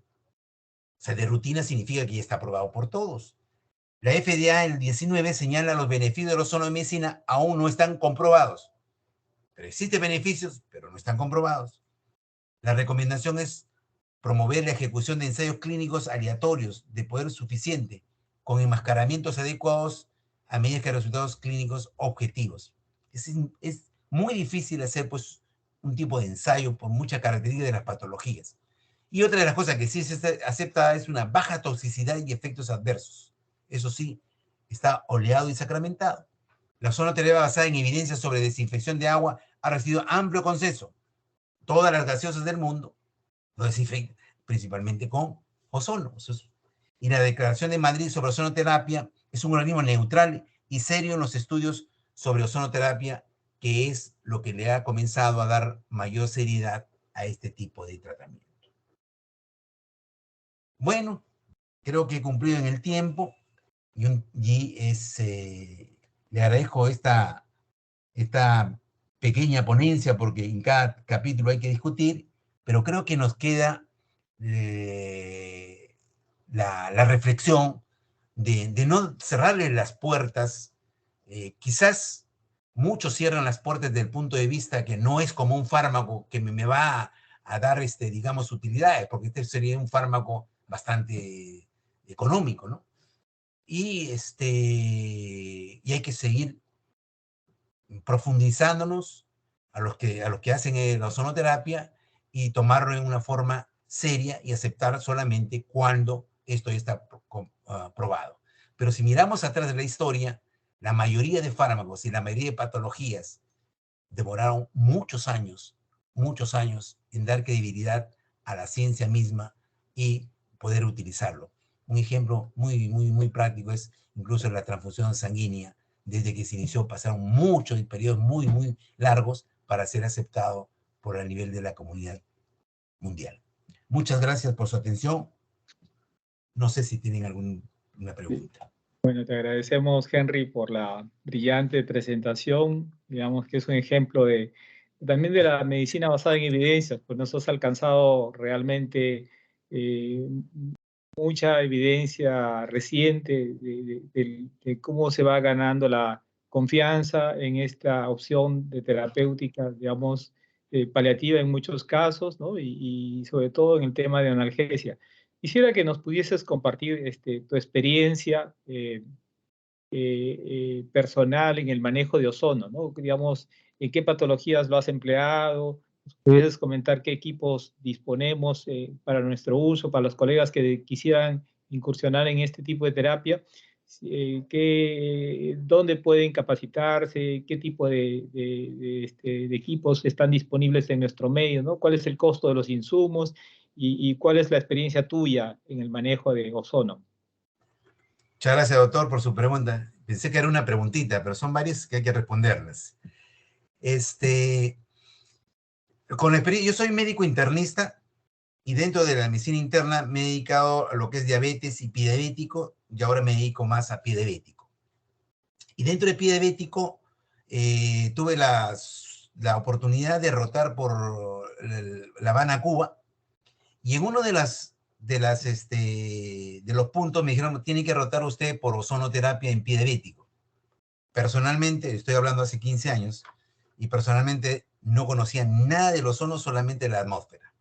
O sea, de rutina significa que ya está aprobado por todos. La FDA en el 19 señala los beneficios de la ozonomedicina aún no están comprobados. Pero existen beneficios, pero no están comprobados. La recomendación es promover la ejecución de ensayos clínicos aleatorios de poder suficiente, con enmascaramientos adecuados a medida que resultados clínicos objetivos. Es muy difícil hacer pues, un tipo de ensayo por mucha característica de las patologías. Y otra de las cosas que sí se acepta es una baja toxicidad y efectos adversos. Eso sí, está oleado y sacramentado. La ozonoterapia basada en evidencias sobre desinfección de agua ha recibido amplio consenso. Todas las gaseosas del mundo lo desinfectan, principalmente con ozono. Y la Declaración de Madrid sobre ozonoterapia es un organismo neutral y serio en los estudios sobre ozonoterapia, que es lo que le ha comenzado a dar mayor seriedad a este tipo de tratamiento. Bueno, creo que he cumplido en el tiempo le agradezco esta pequeña ponencia porque en cada capítulo hay que discutir, pero creo que nos queda la reflexión de no cerrarle las puertas. Quizás muchos cierran las puertas desde el punto de vista que no es como un fármaco que me va a dar, digamos, utilidades, porque este sería un fármaco bastante económico, ¿no? Y hay que seguir profundizándonos a los que hacen la ozonoterapia y tomarlo en una forma seria y aceptar solamente cuando esto ya está probado. Pero si miramos atrás de la historia, la mayoría de fármacos y la mayoría de patologías demoraron muchos años en dar credibilidad a la ciencia misma y poder utilizarlo. Un ejemplo muy práctico es incluso la transfusión sanguínea. Desde que se inició pasaron muchos periodos muy largos para ser aceptado por el nivel de la comunidad mundial. Muchas gracias por su atención. No sé si tienen alguna pregunta. Bueno, te agradecemos, Henry, por la brillante presentación. Digamos que es un ejemplo también de la medicina basada en evidencias, pues nos has alcanzado realmente mucha evidencia reciente de cómo se va ganando la confianza en esta opción de terapéutica, digamos, paliativa en muchos casos, ¿no? Y sobre todo en el tema de analgesia. Quisiera que nos pudieses compartir tu experiencia personal en el manejo de ozono, ¿no? Digamos, en qué patologías lo has empleado, ¿pudieses comentar qué equipos disponemos para nuestro uso, para los colegas que quisieran incursionar en este tipo de terapia? ¿Dónde pueden capacitarse? ¿Qué tipo de equipos están disponibles en nuestro medio? ¿No? ¿Cuál es el costo de los insumos? ¿Y cuál es la experiencia tuya en el manejo de ozono? Muchas gracias, doctor, por su pregunta. Pensé que era una preguntita, pero son varias que hay que responderlas. Yo soy médico internista y dentro de la medicina interna me he dedicado a lo que es diabetes y pie diabético, y ahora me dedico más a pie diabético. Y dentro de pie diabético tuve la oportunidad de rotar por La Habana, Cuba, y en uno de los puntos me dijeron, tiene que rotar usted por ozonoterapia en pie diabético. Personalmente, estoy hablando hace 15 años, y personalmente no conocía nada del ozono, solamente la atmósfera.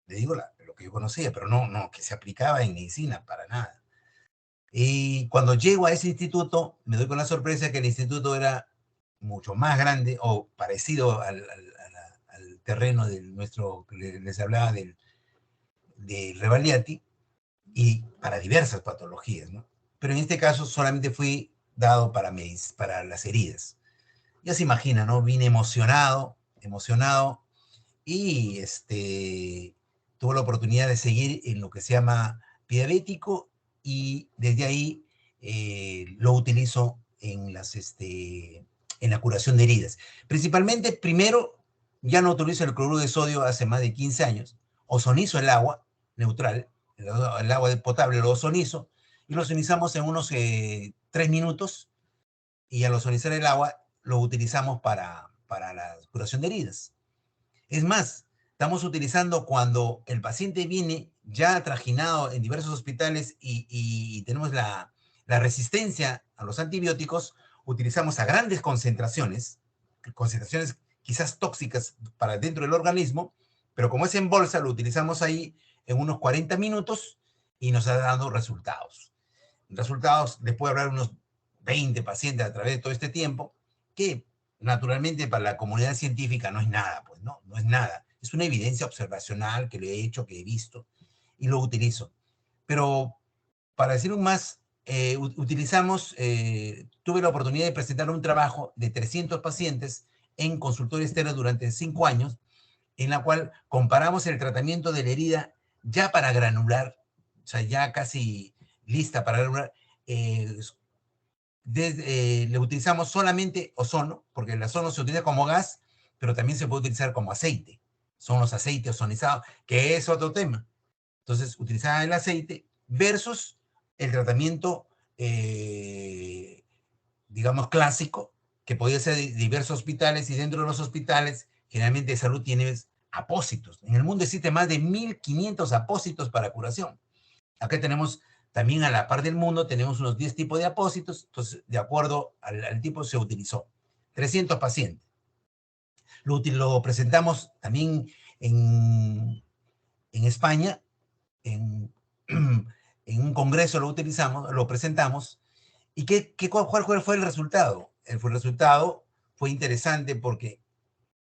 Le digo lo que yo conocía, pero no que se aplicaba en medicina, para nada. Y cuando llego a ese instituto, me doy con la sorpresa que el instituto era mucho más grande o parecido al terreno de nuestro, que les hablaba de Rebagliati, y para diversas patologías, ¿no? Pero en este caso solamente fui dado para las heridas. Ya se imagina, ¿no? Vine emocionado, y tuve la oportunidad de seguir en lo que se llama pie diabético, y desde ahí lo utilizo en la curación de heridas. Principalmente, primero, ya no utilizo el cloruro de sodio hace más de 15 años, ozonizo el agua neutral, el agua potable lo ozonizo, y lo ozonizamos en unos 3 minutos, y al ozonizar el agua lo utilizamos para la curación de heridas. Es más, estamos utilizando cuando el paciente viene ya trajinado en diversos hospitales y tenemos la resistencia a los antibióticos, utilizamos a grandes concentraciones quizás tóxicas para dentro del organismo, pero como es en bolsa, lo utilizamos ahí en unos 40 minutos y nos ha dado resultados. Resultados, les puedo hablar de unos 20 pacientes a través de todo este tiempo, que naturalmente para la comunidad científica no es nada, pues no es nada. Es una evidencia observacional que le he hecho, que he visto y lo utilizo. Pero para decir un más, tuve la oportunidad de presentar un trabajo de 300 pacientes en consultorio externo durante 5 años, en la cual comparamos el tratamiento de la herida ya para granular, o sea, ya casi lista para granular. Le utilizamos solamente ozono, porque el ozono se utiliza como gas, pero también se puede utilizar como aceite. Son los aceites ozonizados, que es otro tema. Entonces, utilizaba el aceite versus el tratamiento, digamos, clásico, que podía ser de diversos hospitales, y dentro de los hospitales, generalmente de salud, tienes apósitos. En el mundo existe más de 1.500 apósitos para curación. Acá tenemos también, a la par del mundo, tenemos unos 10 tipos de apósitos. Entonces, de acuerdo al tipo, se utilizó 300 pacientes. Lo presentamos también en España, en, en un congreso lo presentamos. ¿Y cuál fue el resultado? El resultado fue interesante porque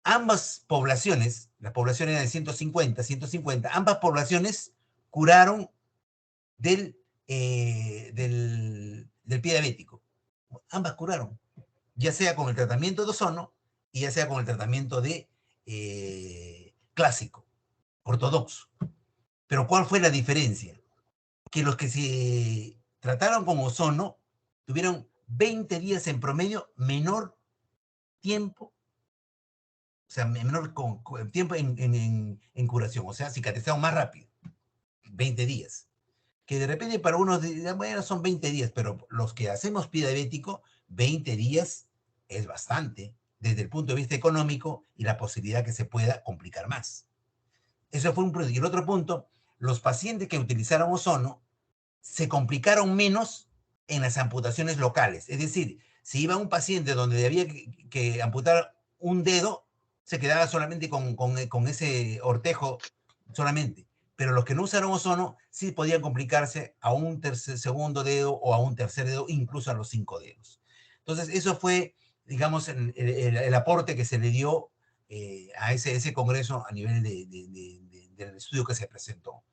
ambas poblaciones, las poblaciones de 150, ambas poblaciones curaron del pie diabético. Ambas curaron, ya sea con el tratamiento de ozono y ya sea con el tratamiento clásico, ortodoxo. Pero ¿cuál fue la diferencia? Que los que se trataron con ozono tuvieron 20 días en promedio menor tiempo, o sea, menor tiempo en curación, o sea, cicatrizaron más rápido, 20 días. Que de repente para unos dirán, bueno, son 20 días, pero los que hacemos pie diabético, 20 días es bastante desde el punto de vista económico y la posibilidad que se pueda complicar más. Eso fue un punto. Y el otro punto, los pacientes que utilizaron ozono se complicaron menos en las amputaciones locales. Es decir, si iba un paciente donde había que amputar un dedo, se quedaba solamente con ese ortejo solamente. Pero los que no usaron ozono sí podían complicarse a un segundo dedo o a un tercer dedo, incluso a los 5 dedos. Entonces, eso fue, digamos, el aporte que se le dio a ese congreso a nivel del estudio que se presentó.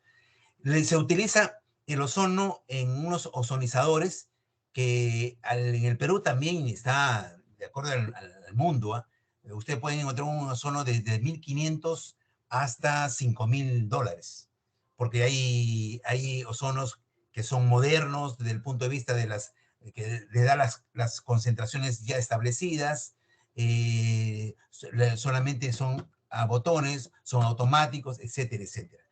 Se utiliza el ozono en unos ozonizadores que en el Perú también está, de acuerdo al mundo, usted puede encontrar un ozono desde 1.500 hasta $5.000, porque hay ozonos que son modernos desde el punto de vista de que le da las concentraciones ya establecidas, solamente son a botones, son automáticos, etcétera, etcétera.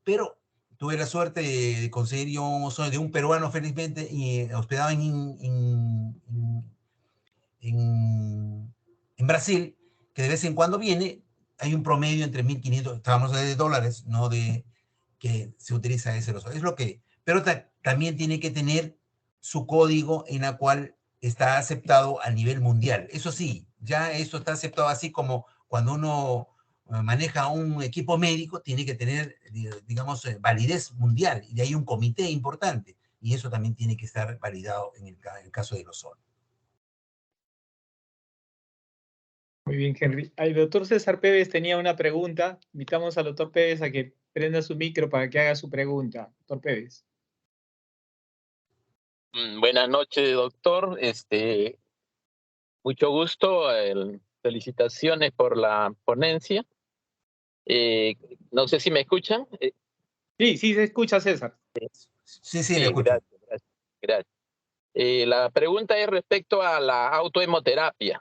Pero tuve la suerte de conseguir yo un ozono de un peruano, felizmente, y hospedado en Brasil, que de vez en cuando viene. Hay un promedio entre 1.500, estábamos de dólares, no de que se utiliza ese ozono. Es lo que, pero también tiene que tener su código en la cual está aceptado a nivel mundial. Eso sí, ya esto está aceptado así como cuando uno maneja un equipo médico, tiene que tener, digamos, validez mundial, y de ahí un comité importante, y eso también tiene que estar validado en el caso del ozono. Muy bien, Henry. El doctor César Pérez tenía una pregunta. Invitamos al doctor Pérez a que prenda su micro para que haga su pregunta. Doctor Pérez. Buenas noches, doctor. Mucho gusto. Felicitaciones por la ponencia. No sé si me escuchan. Sí, se escucha, César. Sí, le escucho. Gracias. La pregunta es respecto a la autohemoterapia.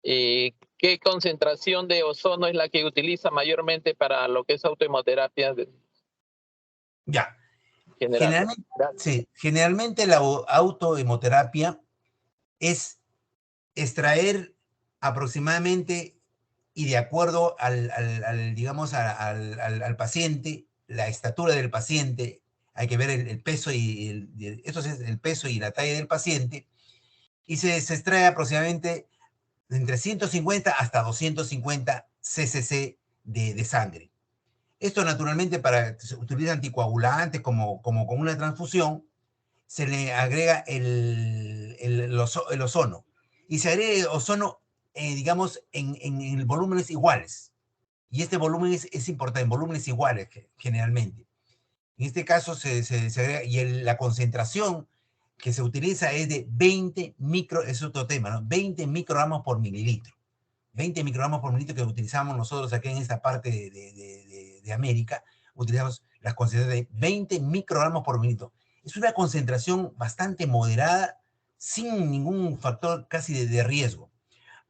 ¿Qué concentración de ozono es la que utiliza mayormente para lo que es autohemoterapia? Ya. Generalmente la autohemoterapia es extraer aproximadamente, y de acuerdo digamos, al paciente, la estatura del paciente, hay que ver el peso esto es el peso y la talla del paciente, y se extrae aproximadamente entre 150 hasta 250 ccc de sangre. Esto naturalmente se utiliza anticoagulantes como con una transfusión, se le agrega el ozono. Y se agrega el ozono, digamos, en volúmenes iguales. Y este volumen es importante, en volúmenes iguales generalmente. En este caso se agrega, y la concentración que se utiliza es de 20 es otro tema, ¿no? 20 microgramos por mililitro. 20 microgramos por mililitro que utilizamos nosotros aquí en esta parte de América, utilizamos las concentraciones de 20 microgramos por mililitro. Es una concentración bastante moderada, sin ningún factor casi de riesgo.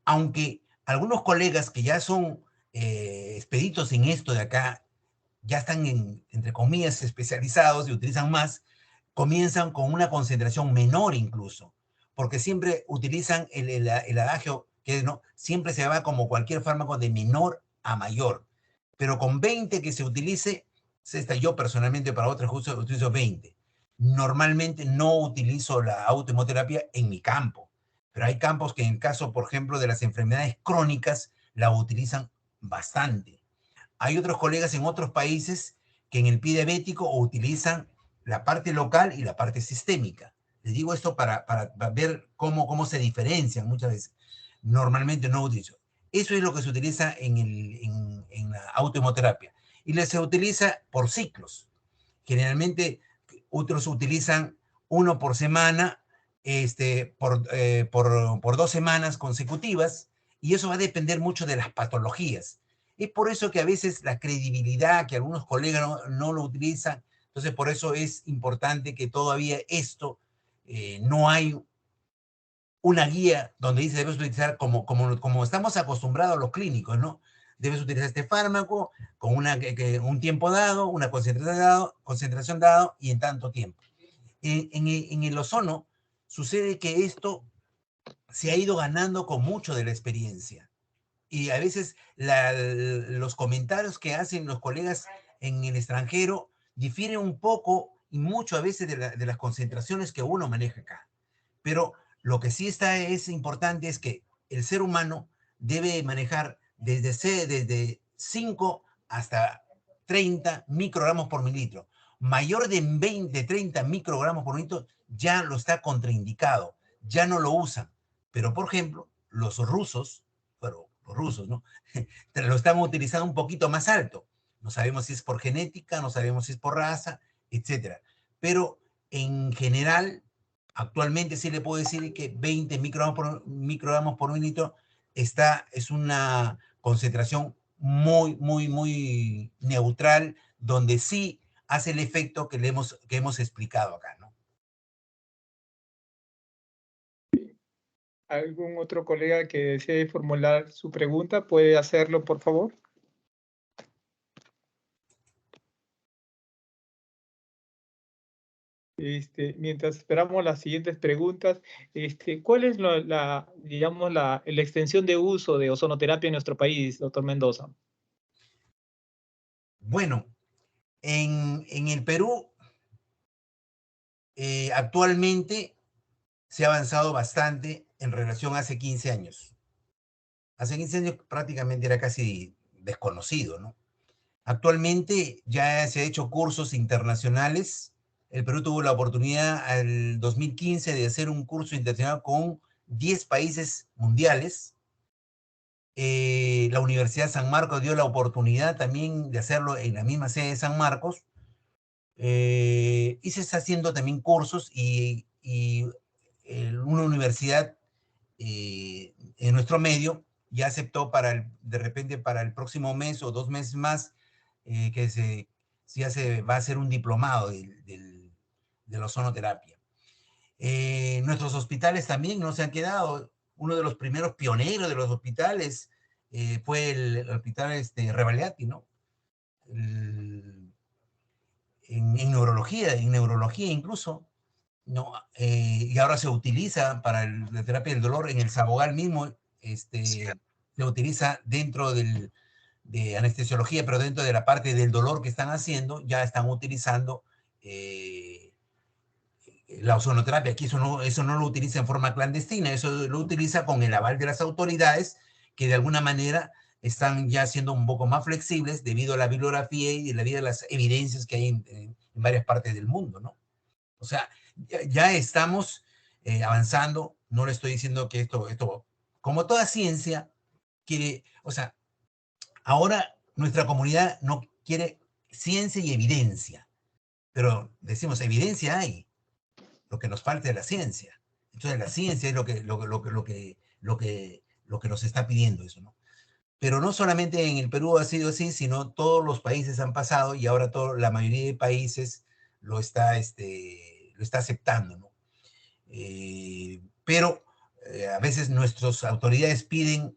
Aunque algunos colegas que ya son expeditos en esto de acá, ya están, entre comillas, especializados y utilizan más, comienzan con una concentración menor incluso, porque siempre utilizan el adagio que no, siempre se va como cualquier fármaco de menor a mayor, pero con 20 que se utilice, yo personalmente para otros usos utilizo 20. Normalmente no utilizo la autohemoterapia en mi campo, pero hay campos que en caso, por ejemplo, de las enfermedades crónicas, la utilizan bastante. Hay otros colegas en otros países que en el pie diabético utilizan la parte local y la parte sistémica. Les digo esto para ver cómo se diferencian muchas veces. Normalmente no utilizo. Eso es lo que se utiliza en la autohemoterapia. Y se utiliza por ciclos. Generalmente otros utilizan uno por semana, por 2 semanas consecutivas, y eso va a depender mucho de las patologías. Es por eso que a veces la credibilidad, que algunos colegas no lo utilizan, entonces por eso es importante que todavía esto no hay una guía donde dice debes utilizar como estamos acostumbrados los clínicos, ¿no? Debes utilizar este fármaco con un tiempo dado, una concentración dado y en tanto tiempo. En el ozono sucede que esto se ha ido ganando con mucho de la experiencia. Y a veces los comentarios que hacen los colegas en el extranjero difieren un poco y mucho a veces de las concentraciones que uno maneja acá. Pero lo que sí es importante es que el ser humano debe manejar desde 5 hasta 30 microgramos por mililitro. Mayor de 20, 30 microgramos por mililitro ya lo está contraindicado, ya no lo usan. Pero, por ejemplo, los rusos, ¿no? Lo están utilizando un poquito más alto. No sabemos si es por genética, no sabemos si es por raza, etc. Pero en general, actualmente sí le puedo decir que 20 microgramos por mililitro es una concentración muy neutral, donde sí hace el efecto que hemos explicado acá, ¿no? ¿Algún otro colega que desee formular su pregunta puede hacerlo, por favor? Mientras esperamos las siguientes preguntas, ¿cuál es digamos, la extensión de uso de ozonoterapia en nuestro país, doctor Mendoza? Bueno, en el Perú actualmente se ha avanzado bastante en relación a hace 15 años. Hace 15 años prácticamente era casi desconocido, ¿no? Actualmente ya se ha hecho cursos internacionales. El Perú tuvo la oportunidad en 2015 de hacer un curso internacional con 10 países mundiales. La Universidad de San Marcos dio la oportunidad también de hacerlo en la misma sede de San Marcos. Y se está haciendo también cursos y una universidad en nuestro medio ya aceptó de repente para el próximo mes o 2 meses más ya se va a hacer un diplomado de la ozonoterapia. Nuestros hospitales también no se han quedado. Uno de los primeros pioneros de los hospitales fue el hospital Rebagliati, ¿no? En neurología incluso, ¿no? Y ahora se utiliza para la terapia del dolor en el Sabogal mismo, se utiliza dentro de anestesiología, pero dentro de la parte del dolor que están haciendo, ya están utilizando la ozonoterapia. Aquí eso no lo utiliza en forma clandestina, eso lo utiliza con el aval de las autoridades, que de alguna manera están ya siendo un poco más flexibles debido a la bibliografía y debido a las evidencias que hay en varias partes del mundo, ¿no? O sea, ya estamos avanzando. No le estoy diciendo que esto, como toda ciencia, o sea, ahora nuestra comunidad no quiere ciencia y evidencia, pero decimos, evidencia hay, lo que nos falta es la ciencia. Entonces la ciencia es lo que nos está pidiendo eso, ¿no? Pero no solamente en el Perú ha sido así, sino todos los países han pasado y ahora la mayoría de países lo está aceptando, ¿no? Pero a veces nuestras autoridades piden,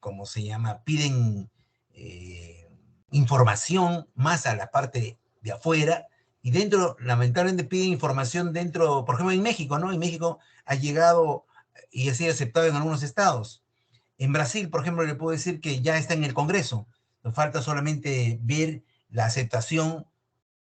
¿cómo se llama? Piden información más a la parte de afuera y dentro, lamentablemente piden información dentro, por ejemplo en México, ¿no? En México ha llegado y ha sido aceptado en algunos estados. En Brasil, por ejemplo, le puedo decir que ya está en el Congreso. Nos falta solamente ver la aceptación,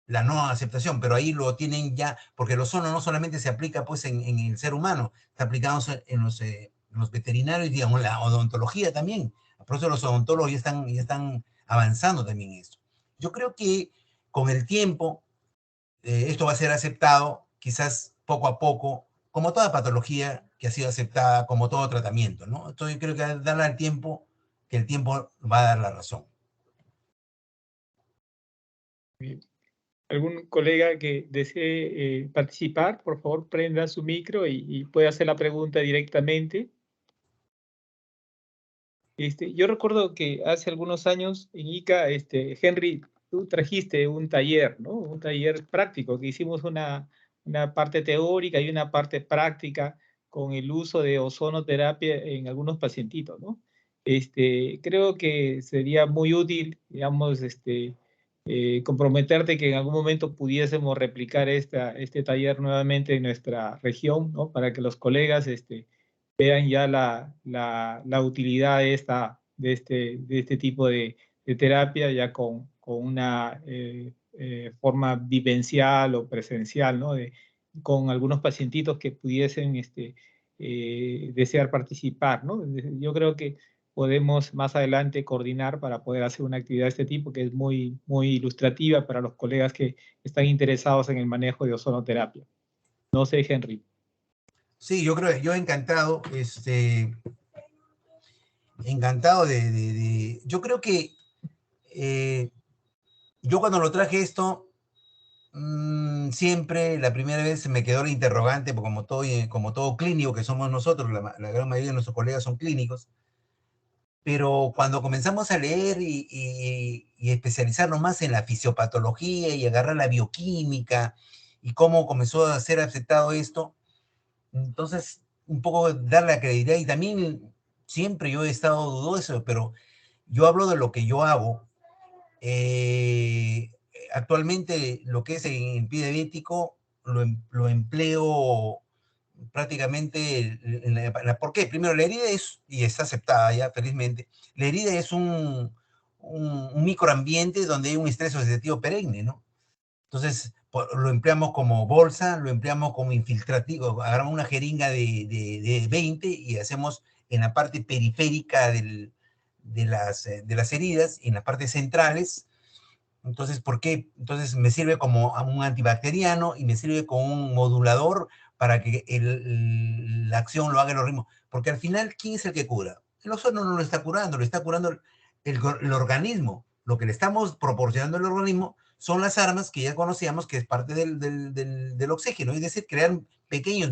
la no aceptación, pero ahí lo tienen ya, porque el ozono no solamente se aplica pues en el ser humano, está aplicado en los veterinarios, digamos, la odontología también. Por eso los odontólogos ya están avanzando también en esto. Yo creo que con el tiempo esto va a ser aceptado, quizás poco a poco, como toda patología que ha sido aceptada, como todo tratamiento, ¿no? Entonces yo creo que darle al tiempo, que el tiempo va a dar la razón. Bien. ¿Algún colega que desee participar? Por favor, prenda su micro y puede hacer la pregunta directamente. Yo recuerdo que hace algunos años en Ica, Henry, tú trajiste un taller, ¿no? Un taller práctico, que hicimos una parte teórica y una parte práctica con el uso de ozonoterapia en algunos pacientitos, ¿no? Creo que sería muy útil, digamos, comprometerte que en algún momento pudiésemos replicar este taller nuevamente en nuestra región, ¿no? Para que los colegas, vean ya la utilidad de este tipo de terapia ya con una forma vivencial o presencial, ¿no? Con algunos pacientitos que pudiesen desear participar, ¿no? Yo creo que podemos más adelante coordinar para poder hacer una actividad de este tipo que es muy, muy ilustrativa para los colegas que están interesados en el manejo de ozonoterapia. No sé, Henry. Sí, yo creo, yo encantado, encantado yo creo que yo cuando lo traje esto, siempre la primera vez me quedó la interrogante, porque como todo clínico que somos nosotros, la gran mayoría de nuestros colegas son clínicos, pero cuando comenzamos a leer y especializarnos más en la fisiopatología y agarrar la bioquímica y cómo comenzó a ser aceptado esto, entonces un poco dar la credibilidad. Y también siempre yo he estado dudoso, pero yo hablo de lo que yo hago. Actualmente lo que es en pie diabético lo empleo prácticamente ¿por qué? Primero, la herida es, y está aceptada ya felizmente, la herida es un microambiente donde hay un estrés oxidativo perenne, ¿no? Entonces, lo empleamos como bolsa, lo empleamos como infiltrativo, agarramos una jeringa de 20 y hacemos en la parte periférica de las heridas y en las partes centrales. Entonces, ¿por qué? Entonces me sirve como un antibacteriano y me sirve como un modulador para que la acción lo haga en los ritmos. Porque al final, ¿quién es el que cura? El ozono no lo está curando, lo está curando el organismo. Lo que le estamos proporcionando al organismo son las armas que ya conocíamos que es parte del oxígeno, es decir, crear pequeños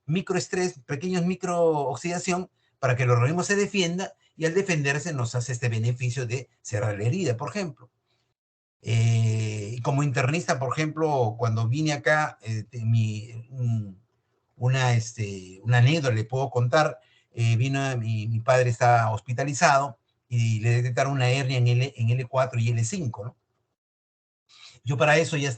microestrés, pequeños microoxidación para que el organismo se defienda y al defenderse nos hace este beneficio de cerrar la herida, por ejemplo. Como internista, por ejemplo, cuando vine acá, una anécdota le puedo contar. Mi padre está hospitalizado y le detectaron una hernia en L4 y L5, ¿no? Yo para eso ya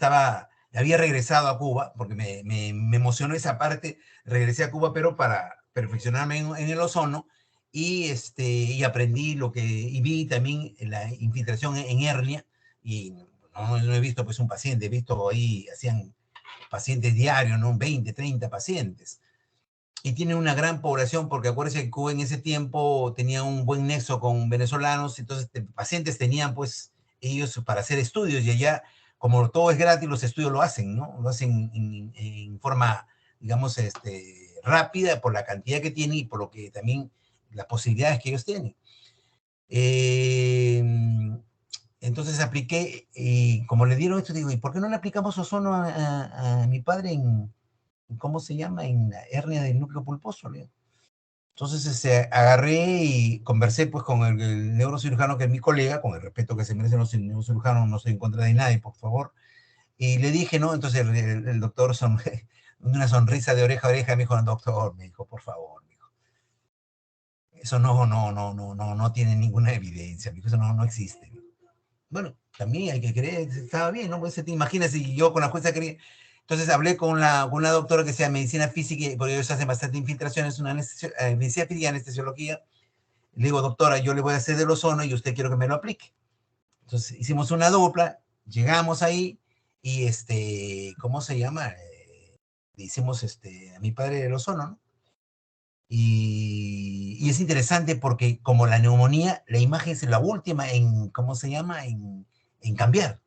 había regresado a Cuba, porque me emocionó esa parte. Regresé a Cuba, pero para perfeccionarme en el ozono, y aprendí y vi también la infiltración en hernia, y no he visto pues un paciente, he visto ahí, hacían pacientes diarios, ¿no? 20, 30 pacientes. Y tiene una gran población, porque acuérdense que Cuba en ese tiempo tenía un buen nexo con venezolanos, entonces pacientes tenían pues ellos para hacer estudios, y allá, como todo es gratis, los estudios lo hacen, ¿no? Lo hacen en forma, digamos, rápida por la cantidad que tienen y por lo que también las posibilidades que ellos tienen. Entonces apliqué, y como le dieron esto, digo, ¿y por qué no le aplicamos ozono a mi padre ¿cómo se llama? En la hernia del núcleo pulposo, ¿no? Entonces agarré y conversé pues con el neurocirujano, que es mi colega, con el respeto que se merecen los neurocirujanos, no estoy en contra de nadie, por favor. Y le dije, ¿no? Entonces el doctor, una sonrisa de oreja a oreja, me dijo, doctor, me dijo, por favor, me dijo, eso no tiene ninguna evidencia, me dijo, eso no existe. Bueno, también hay que creer, estaba bien, ¿no? Pues te imaginas si yo con la jueza quería. Entonces hablé con una doctora que sea medicina física, porque ellos hacen bastante infiltraciones, medicina física y anestesiología. Le digo, doctora, yo le voy a hacer del ozono y usted quiero que me lo aplique. Entonces hicimos una dupla, llegamos ahí y ¿cómo se llama? Hicimos a mi padre el ozono, ¿no? Y es interesante porque como la neumonía, la imagen es la última en, ¿cómo se llama? En cambiar.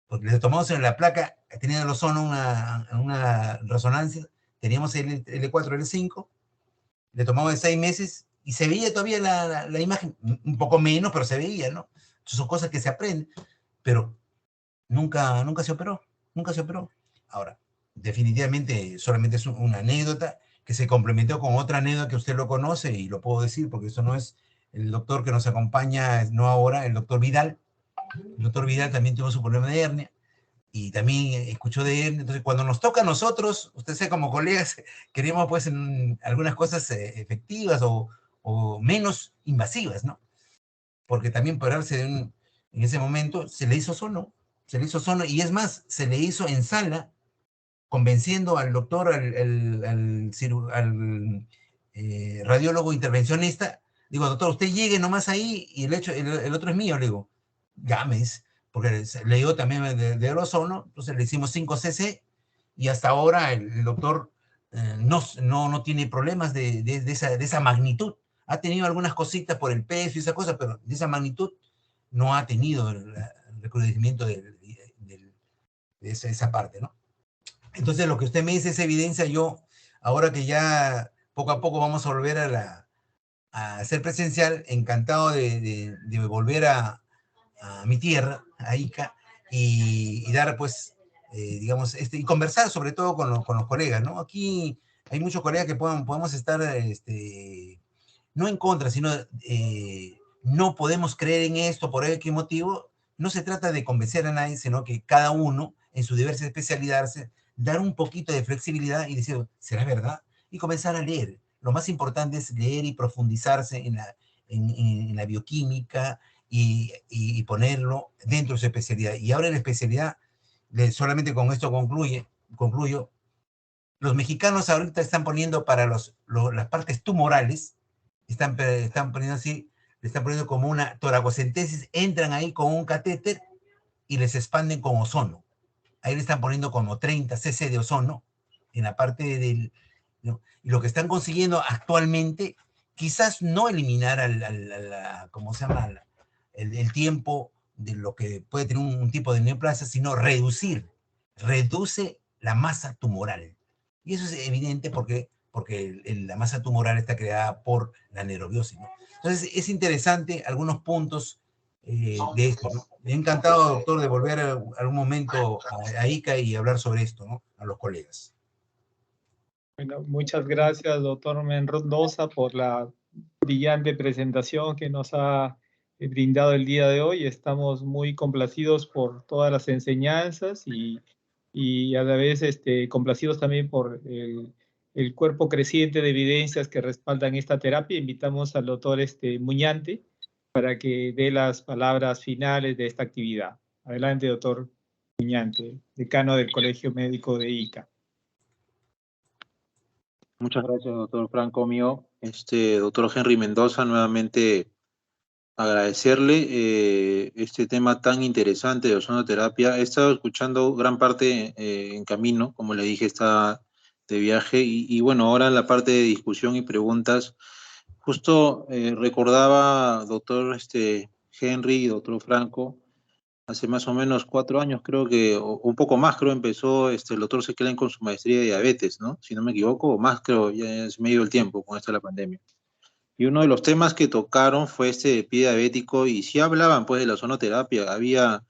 Porque le tomamos en la placa, tenía el ozono una resonancia, teníamos el L4, L5, le tomamos de 6 meses y se veía todavía la imagen, un poco menos, pero se veía, ¿no? Entonces son cosas que se aprenden, pero nunca se operó, nunca se operó. Ahora, definitivamente solamente es una anécdota que se complementó con otra anécdota que usted lo conoce y lo puedo decir porque eso no es el doctor que nos acompaña, no ahora, el doctor Vidal. El doctor Vidal también tuvo su problema de hernia y también escuchó de él. Entonces, cuando nos toca a nosotros, usted sabe, como colegas, queremos pues en algunas cosas efectivas o menos invasivas, ¿no? Porque también pararse en ese momento se le hizo solo, y es más, se le hizo en sala, convenciendo al doctor, al radiólogo intervencionista. Digo, doctor, usted llegue nomás ahí y el otro es mío, le digo, llames, porque le dio también del ozono, entonces le hicimos 5 cc y hasta ahora el doctor no tiene problemas de esa magnitud. Ha tenido algunas cositas por el peso y esa cosa, pero de esa magnitud no ha tenido el recrudecimiento de esa parte, ¿no? Entonces, lo que usted me dice es evidencia. Yo, ahora que ya poco a poco vamos a volver a ser presencial, encantado de volver a mi tierra, a Ica, y dar, pues, digamos, y conversar sobre todo con los colegas, ¿no? Aquí hay muchos colegas que podemos estar, no en contra, sino no podemos creer en esto por qué motivo. No se trata de convencer a nadie, sino que cada uno, en su diversa especialidad, dar un poquito de flexibilidad y decir, ¿será verdad? Y comenzar a leer. Lo más importante es leer y profundizarse en la bioquímica y ponerlo dentro de su especialidad. Y ahora en la especialidad, solamente con esto concluyo, los mexicanos ahorita están poniendo para las partes tumorales, están poniendo así, le están poniendo como una toracocentesis, entran ahí con un catéter y les expanden con ozono. Ahí le están poniendo como 30 cc de ozono en la parte del, ¿no? Y lo que están consiguiendo actualmente, quizás no eliminar ¿cómo se llama? El tiempo de lo que puede tener un tipo de neoplasia, sino reduce la masa tumoral. Y eso es evidente porque la masa tumoral está creada por la neurobiosis, ¿no? Entonces, es interesante algunos puntos de esto, ¿no? Me ha encantado, doctor, de volver algún momento a Ica y hablar sobre esto, ¿no? A los colegas. Bueno, muchas gracias, doctor Mendoza, por la brillante presentación que nos ha brindado el día de hoy. Estamos muy complacidos por todas las enseñanzas y a la vez complacidos también por el cuerpo creciente de evidencias que respaldan esta terapia. Invitamos al doctor Muñante para que dé las palabras finales de esta actividad. Adelante, doctor Muñante, decano del Colegio Médico de Ica. Muchas gracias, doctor Franco mío. Doctor Henry Mendoza, nuevamente agradecerle este tema tan interesante de ozonoterapia. He estado escuchando gran parte en camino, como le dije, está de viaje, y bueno, ahora en la parte de discusión y preguntas, justo recordaba, doctor Henry y doctor Franco, hace más o menos 4 años, creo que, o un poco más, creo, empezó el doctor Sekelen con su maestría de diabetes, ¿no? Si no me equivoco, o más, creo, ya se me ha ido el tiempo con esto de la pandemia. Y uno de los temas que tocaron fue pie diabético, y sí hablaban, pues, de la ozonoterapia. Había,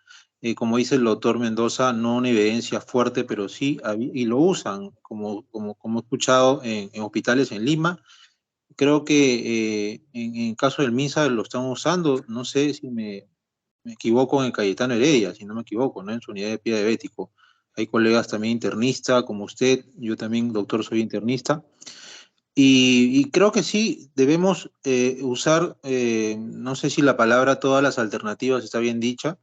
como dice el doctor Mendoza, no una evidencia fuerte, pero sí, y lo usan, como he escuchado en hospitales en Lima. Creo que en caso del MINSA lo están usando, no sé si me equivoco, en el Cayetano Heredia, si no me equivoco, ¿no? En su unidad de pie diabético. Hay colegas también internistas, como usted, yo también, doctor, soy internista. Y creo que sí, debemos usar, no sé si la palabra todas las alternativas está bien dicha,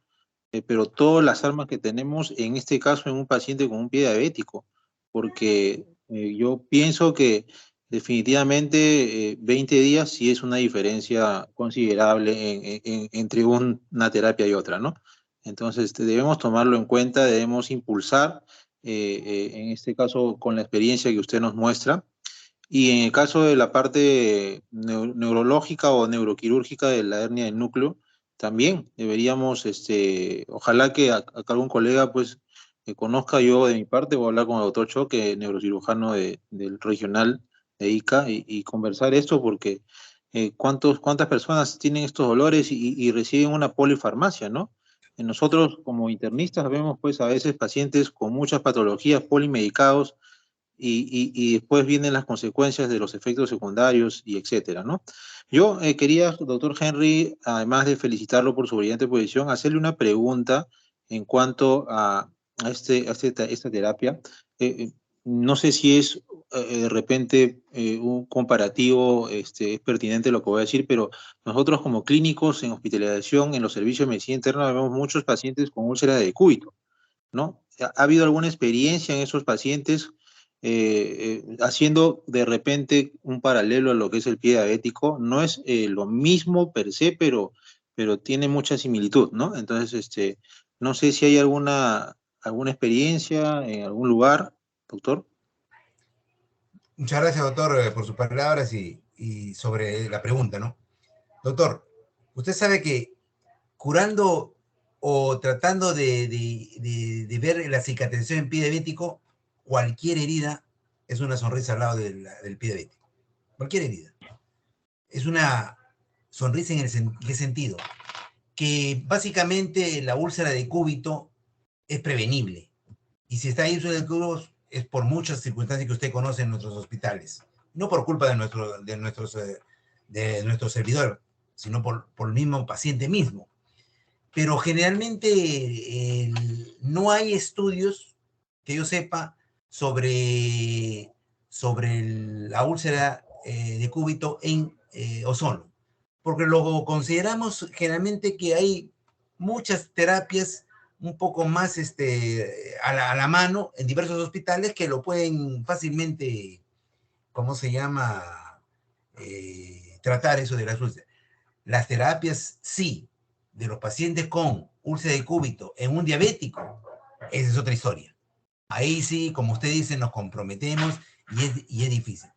pero todas las armas que tenemos, en este caso, en un paciente con un pie diabético, porque yo pienso que definitivamente 20 días sí es una diferencia considerable entre una terapia y otra, ¿no? Entonces debemos tomarlo en cuenta, debemos impulsar, en este caso con la experiencia que usted nos muestra, y en el caso de la parte neurológica o neuroquirúrgica de la hernia del núcleo, también deberíamos, ojalá que acá algún colega, pues, conozca. Yo de mi parte voy a hablar con el doctor Choque, neurocirujano del regional de Ica, y conversar esto, porque cuántas personas tienen estos dolores y reciben una polifarmacia, ¿no? Nosotros como internistas vemos, pues, a veces pacientes con muchas patologías polimedicados, y después vienen las consecuencias de los efectos secundarios y etcétera, ¿no? Yo quería, doctor Henry, además de felicitarlo por su brillante posición, hacerle una pregunta en cuanto a esta terapia. No sé si es de repente un comparativo, es pertinente lo que voy a decir, pero nosotros como clínicos en hospitalización, en los servicios de medicina interna, vemos muchos pacientes con úlceras de decúbito, ¿no? ¿Ha habido alguna experiencia en esos pacientes haciendo de repente un paralelo a lo que es el pie diabético? No es lo mismo per se, pero tiene mucha similitud, ¿no? Entonces, no sé si hay alguna experiencia en algún lugar, doctor. Muchas gracias, doctor, por sus palabras y sobre la pregunta, ¿no? Doctor, usted sabe que curando o tratando de ver la cicatrización en pie diabético, cualquier herida es una sonrisa al lado del pie diabético. Cualquier herida. Es una sonrisa ¿en qué sentido? Que básicamente la úlcera de cúbito es prevenible. Y si está ahí úlcera de cúbito es por muchas circunstancias que usted conoce en nuestros hospitales. No por culpa de nuestro servidor, sino por el mismo paciente mismo. Pero generalmente no hay estudios que yo sepa sobre la úlcera de cúbito en ozono, porque lo consideramos generalmente que hay muchas terapias un poco más a la mano en diversos hospitales que lo pueden fácilmente, ¿cómo se llama? Tratar eso de las úlceras. Las terapias, sí, de los pacientes con úlcera de cúbito en un diabético, esa es otra historia. Ahí sí, como usted dice, nos comprometemos y es difícil.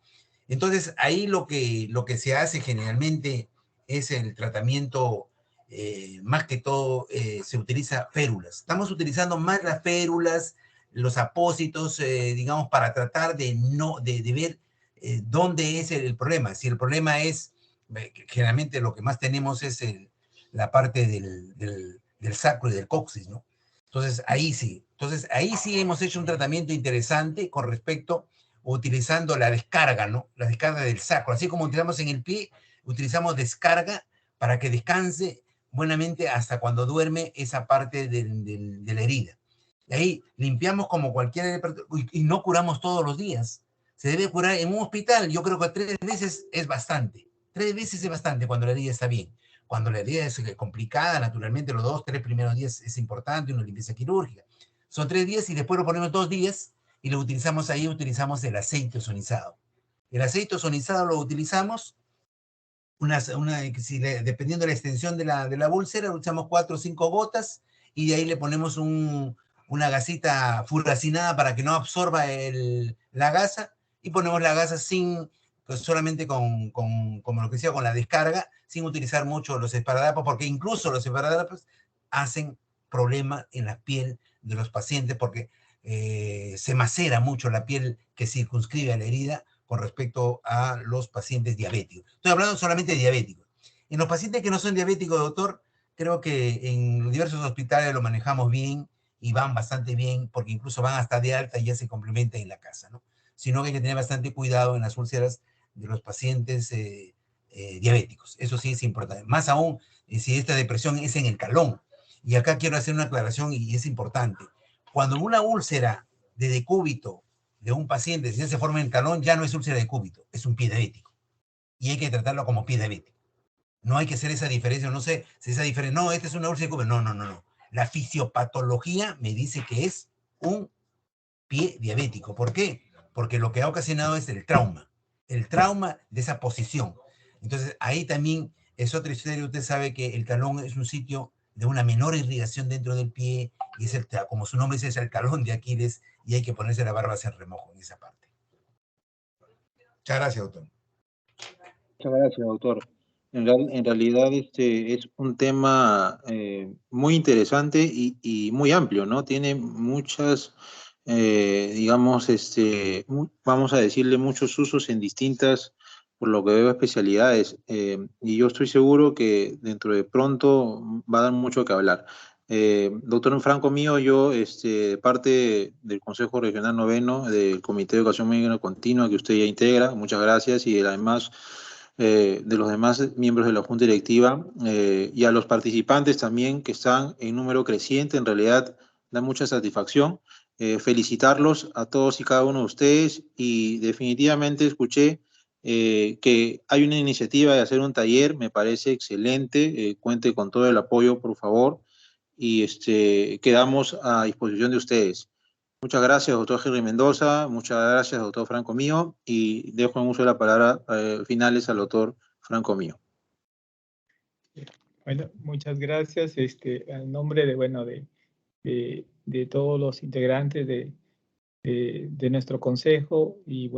Entonces, ahí lo que se hace generalmente es el tratamiento, más que todo, se utiliza férulas. Estamos utilizando más las férulas, los apósitos, digamos, para tratar de ver dónde es el problema. Si el problema es, generalmente lo que más tenemos es la parte del sacro y del coxis, ¿no? Entonces, ahí sí. Entonces, ahí sí hemos hecho un tratamiento interesante con respecto, utilizando la descarga, ¿no? La descarga del sacro. Así como utilizamos en el pie, utilizamos descarga para que descanse buenamente hasta cuando duerme esa parte de la herida. Y ahí limpiamos como cualquier... Y no curamos todos los días. Se debe curar en un hospital. Yo creo que 3 veces es bastante. 3 veces es bastante cuando la herida está bien. Cuando la herida es complicada, naturalmente los 2, 3 primeros días es importante una limpieza quirúrgica. Son 3 días y después lo ponemos 2 días y lo utilizamos ahí, utilizamos el aceite ozonizado. El aceite ozonizado lo utilizamos, dependiendo de la extensión de la úlcera, usamos 4 o 5 gotas y de ahí le ponemos una gasita furacinada para que no absorba la gasa y ponemos la gasa pues solamente como lo que decía, con la descarga, sin utilizar mucho los esparadrapos, porque incluso los esparadrapos hacen problema en la piel de los pacientes porque se macera mucho la piel que circunscribe a la herida con respecto a los pacientes diabéticos. Estoy hablando solamente de diabéticos. En los pacientes que no son diabéticos, doctor, creo que en diversos hospitales lo manejamos bien y van bastante bien, porque incluso van hasta de alta y ya se complementan en la casa, ¿no? Sino que hay que tener bastante cuidado en las úlceras de los pacientes diabéticos. Eso sí es importante. Más aún si esta depresión es en el talón. Y acá quiero hacer una aclaración y es importante. Cuando una úlcera de decúbito de un paciente si se forma en el talón, ya no es úlcera de decúbito, es un pie diabético. Y hay que tratarlo como pie diabético. No hay que hacer esa diferencia, no sé si esa diferencia, no, esta es una úlcera de decúbito. No. La fisiopatología me dice que es un pie diabético. ¿Por qué? Porque lo que ha ocasionado es el trauma de esa posición. Entonces, ahí también es otra historia. Usted sabe que el talón es un sitio de una menor irrigación dentro del pie y es como su nombre dice, es el talón de Aquiles y hay que ponerse la barba en remojo en esa parte. Muchas gracias, doctor. Muchas gracias, doctor. En realidad es un tema muy interesante y muy amplio, ¿no? Tiene muchas, digamos, vamos a decirle, muchos usos en distintas, por lo que veo, especialidades. Y yo estoy seguro que dentro de pronto va a dar mucho que hablar. Doctor Franco Mío, yo, parte del Consejo Regional Noveno, del Comité de Educación Médica Continua que usted ya integra, muchas gracias, y además de los demás miembros de la Junta Directiva, y a los participantes también, que están en número creciente, en realidad da mucha satisfacción. Felicitarlos a todos y cada uno de ustedes, y definitivamente escuché que hay una iniciativa de hacer un taller, me parece excelente, cuente con todo el apoyo, por favor, y quedamos a disposición de ustedes. Muchas gracias, doctor Henry Mendoza, muchas gracias, doctor Franco Mío, y dejo en uso de la palabra finales al doctor Franco Mío. Bueno, muchas gracias. En nombre de todos los integrantes de nuestro consejo y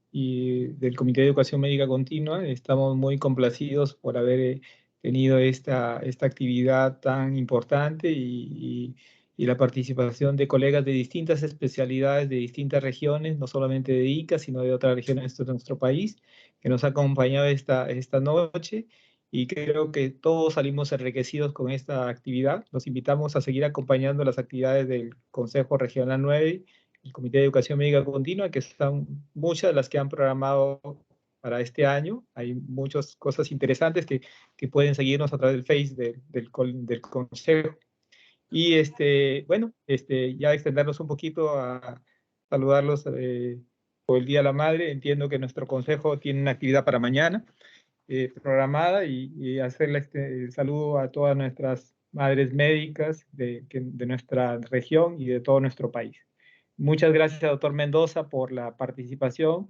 del Comité de Educación Médica Continua, estamos muy complacidos por haber tenido esta actividad tan importante y la participación de colegas de distintas especialidades, de distintas regiones, no solamente de Ica, sino de otras regiones de nuestro país, que nos ha acompañado esta noche. Y creo que todos salimos enriquecidos con esta actividad. Los invitamos a seguir acompañando las actividades del Consejo Regional 9, el Comité de Educación Médica Continua, que son muchas las que han programado para este año. Hay muchas cosas interesantes que pueden seguirnos a través del Face del Consejo. Y ya extendernos un poquito a saludarlos por el Día de la Madre. Entiendo que nuestro Consejo tiene una actividad para mañana programada y hacerle el saludo a todas nuestras madres médicas de nuestra región y de todo nuestro país. Muchas gracias, doctor Mendoza, por la participación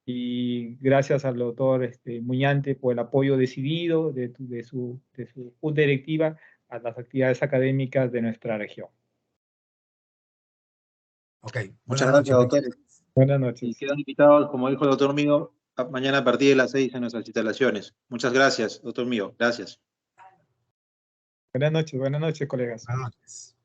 y gracias al doctor Muñante por el apoyo decidido de su junta directiva a las actividades académicas de nuestra región. Ok, muchas gracias, doctor. Buenas noches. Y quedan invitados, como dijo el doctor Mío, mañana a partir de las 6 en nuestras instalaciones. Muchas gracias, doctor Mío. Gracias. Buenas noches, colegas. Buenas noches.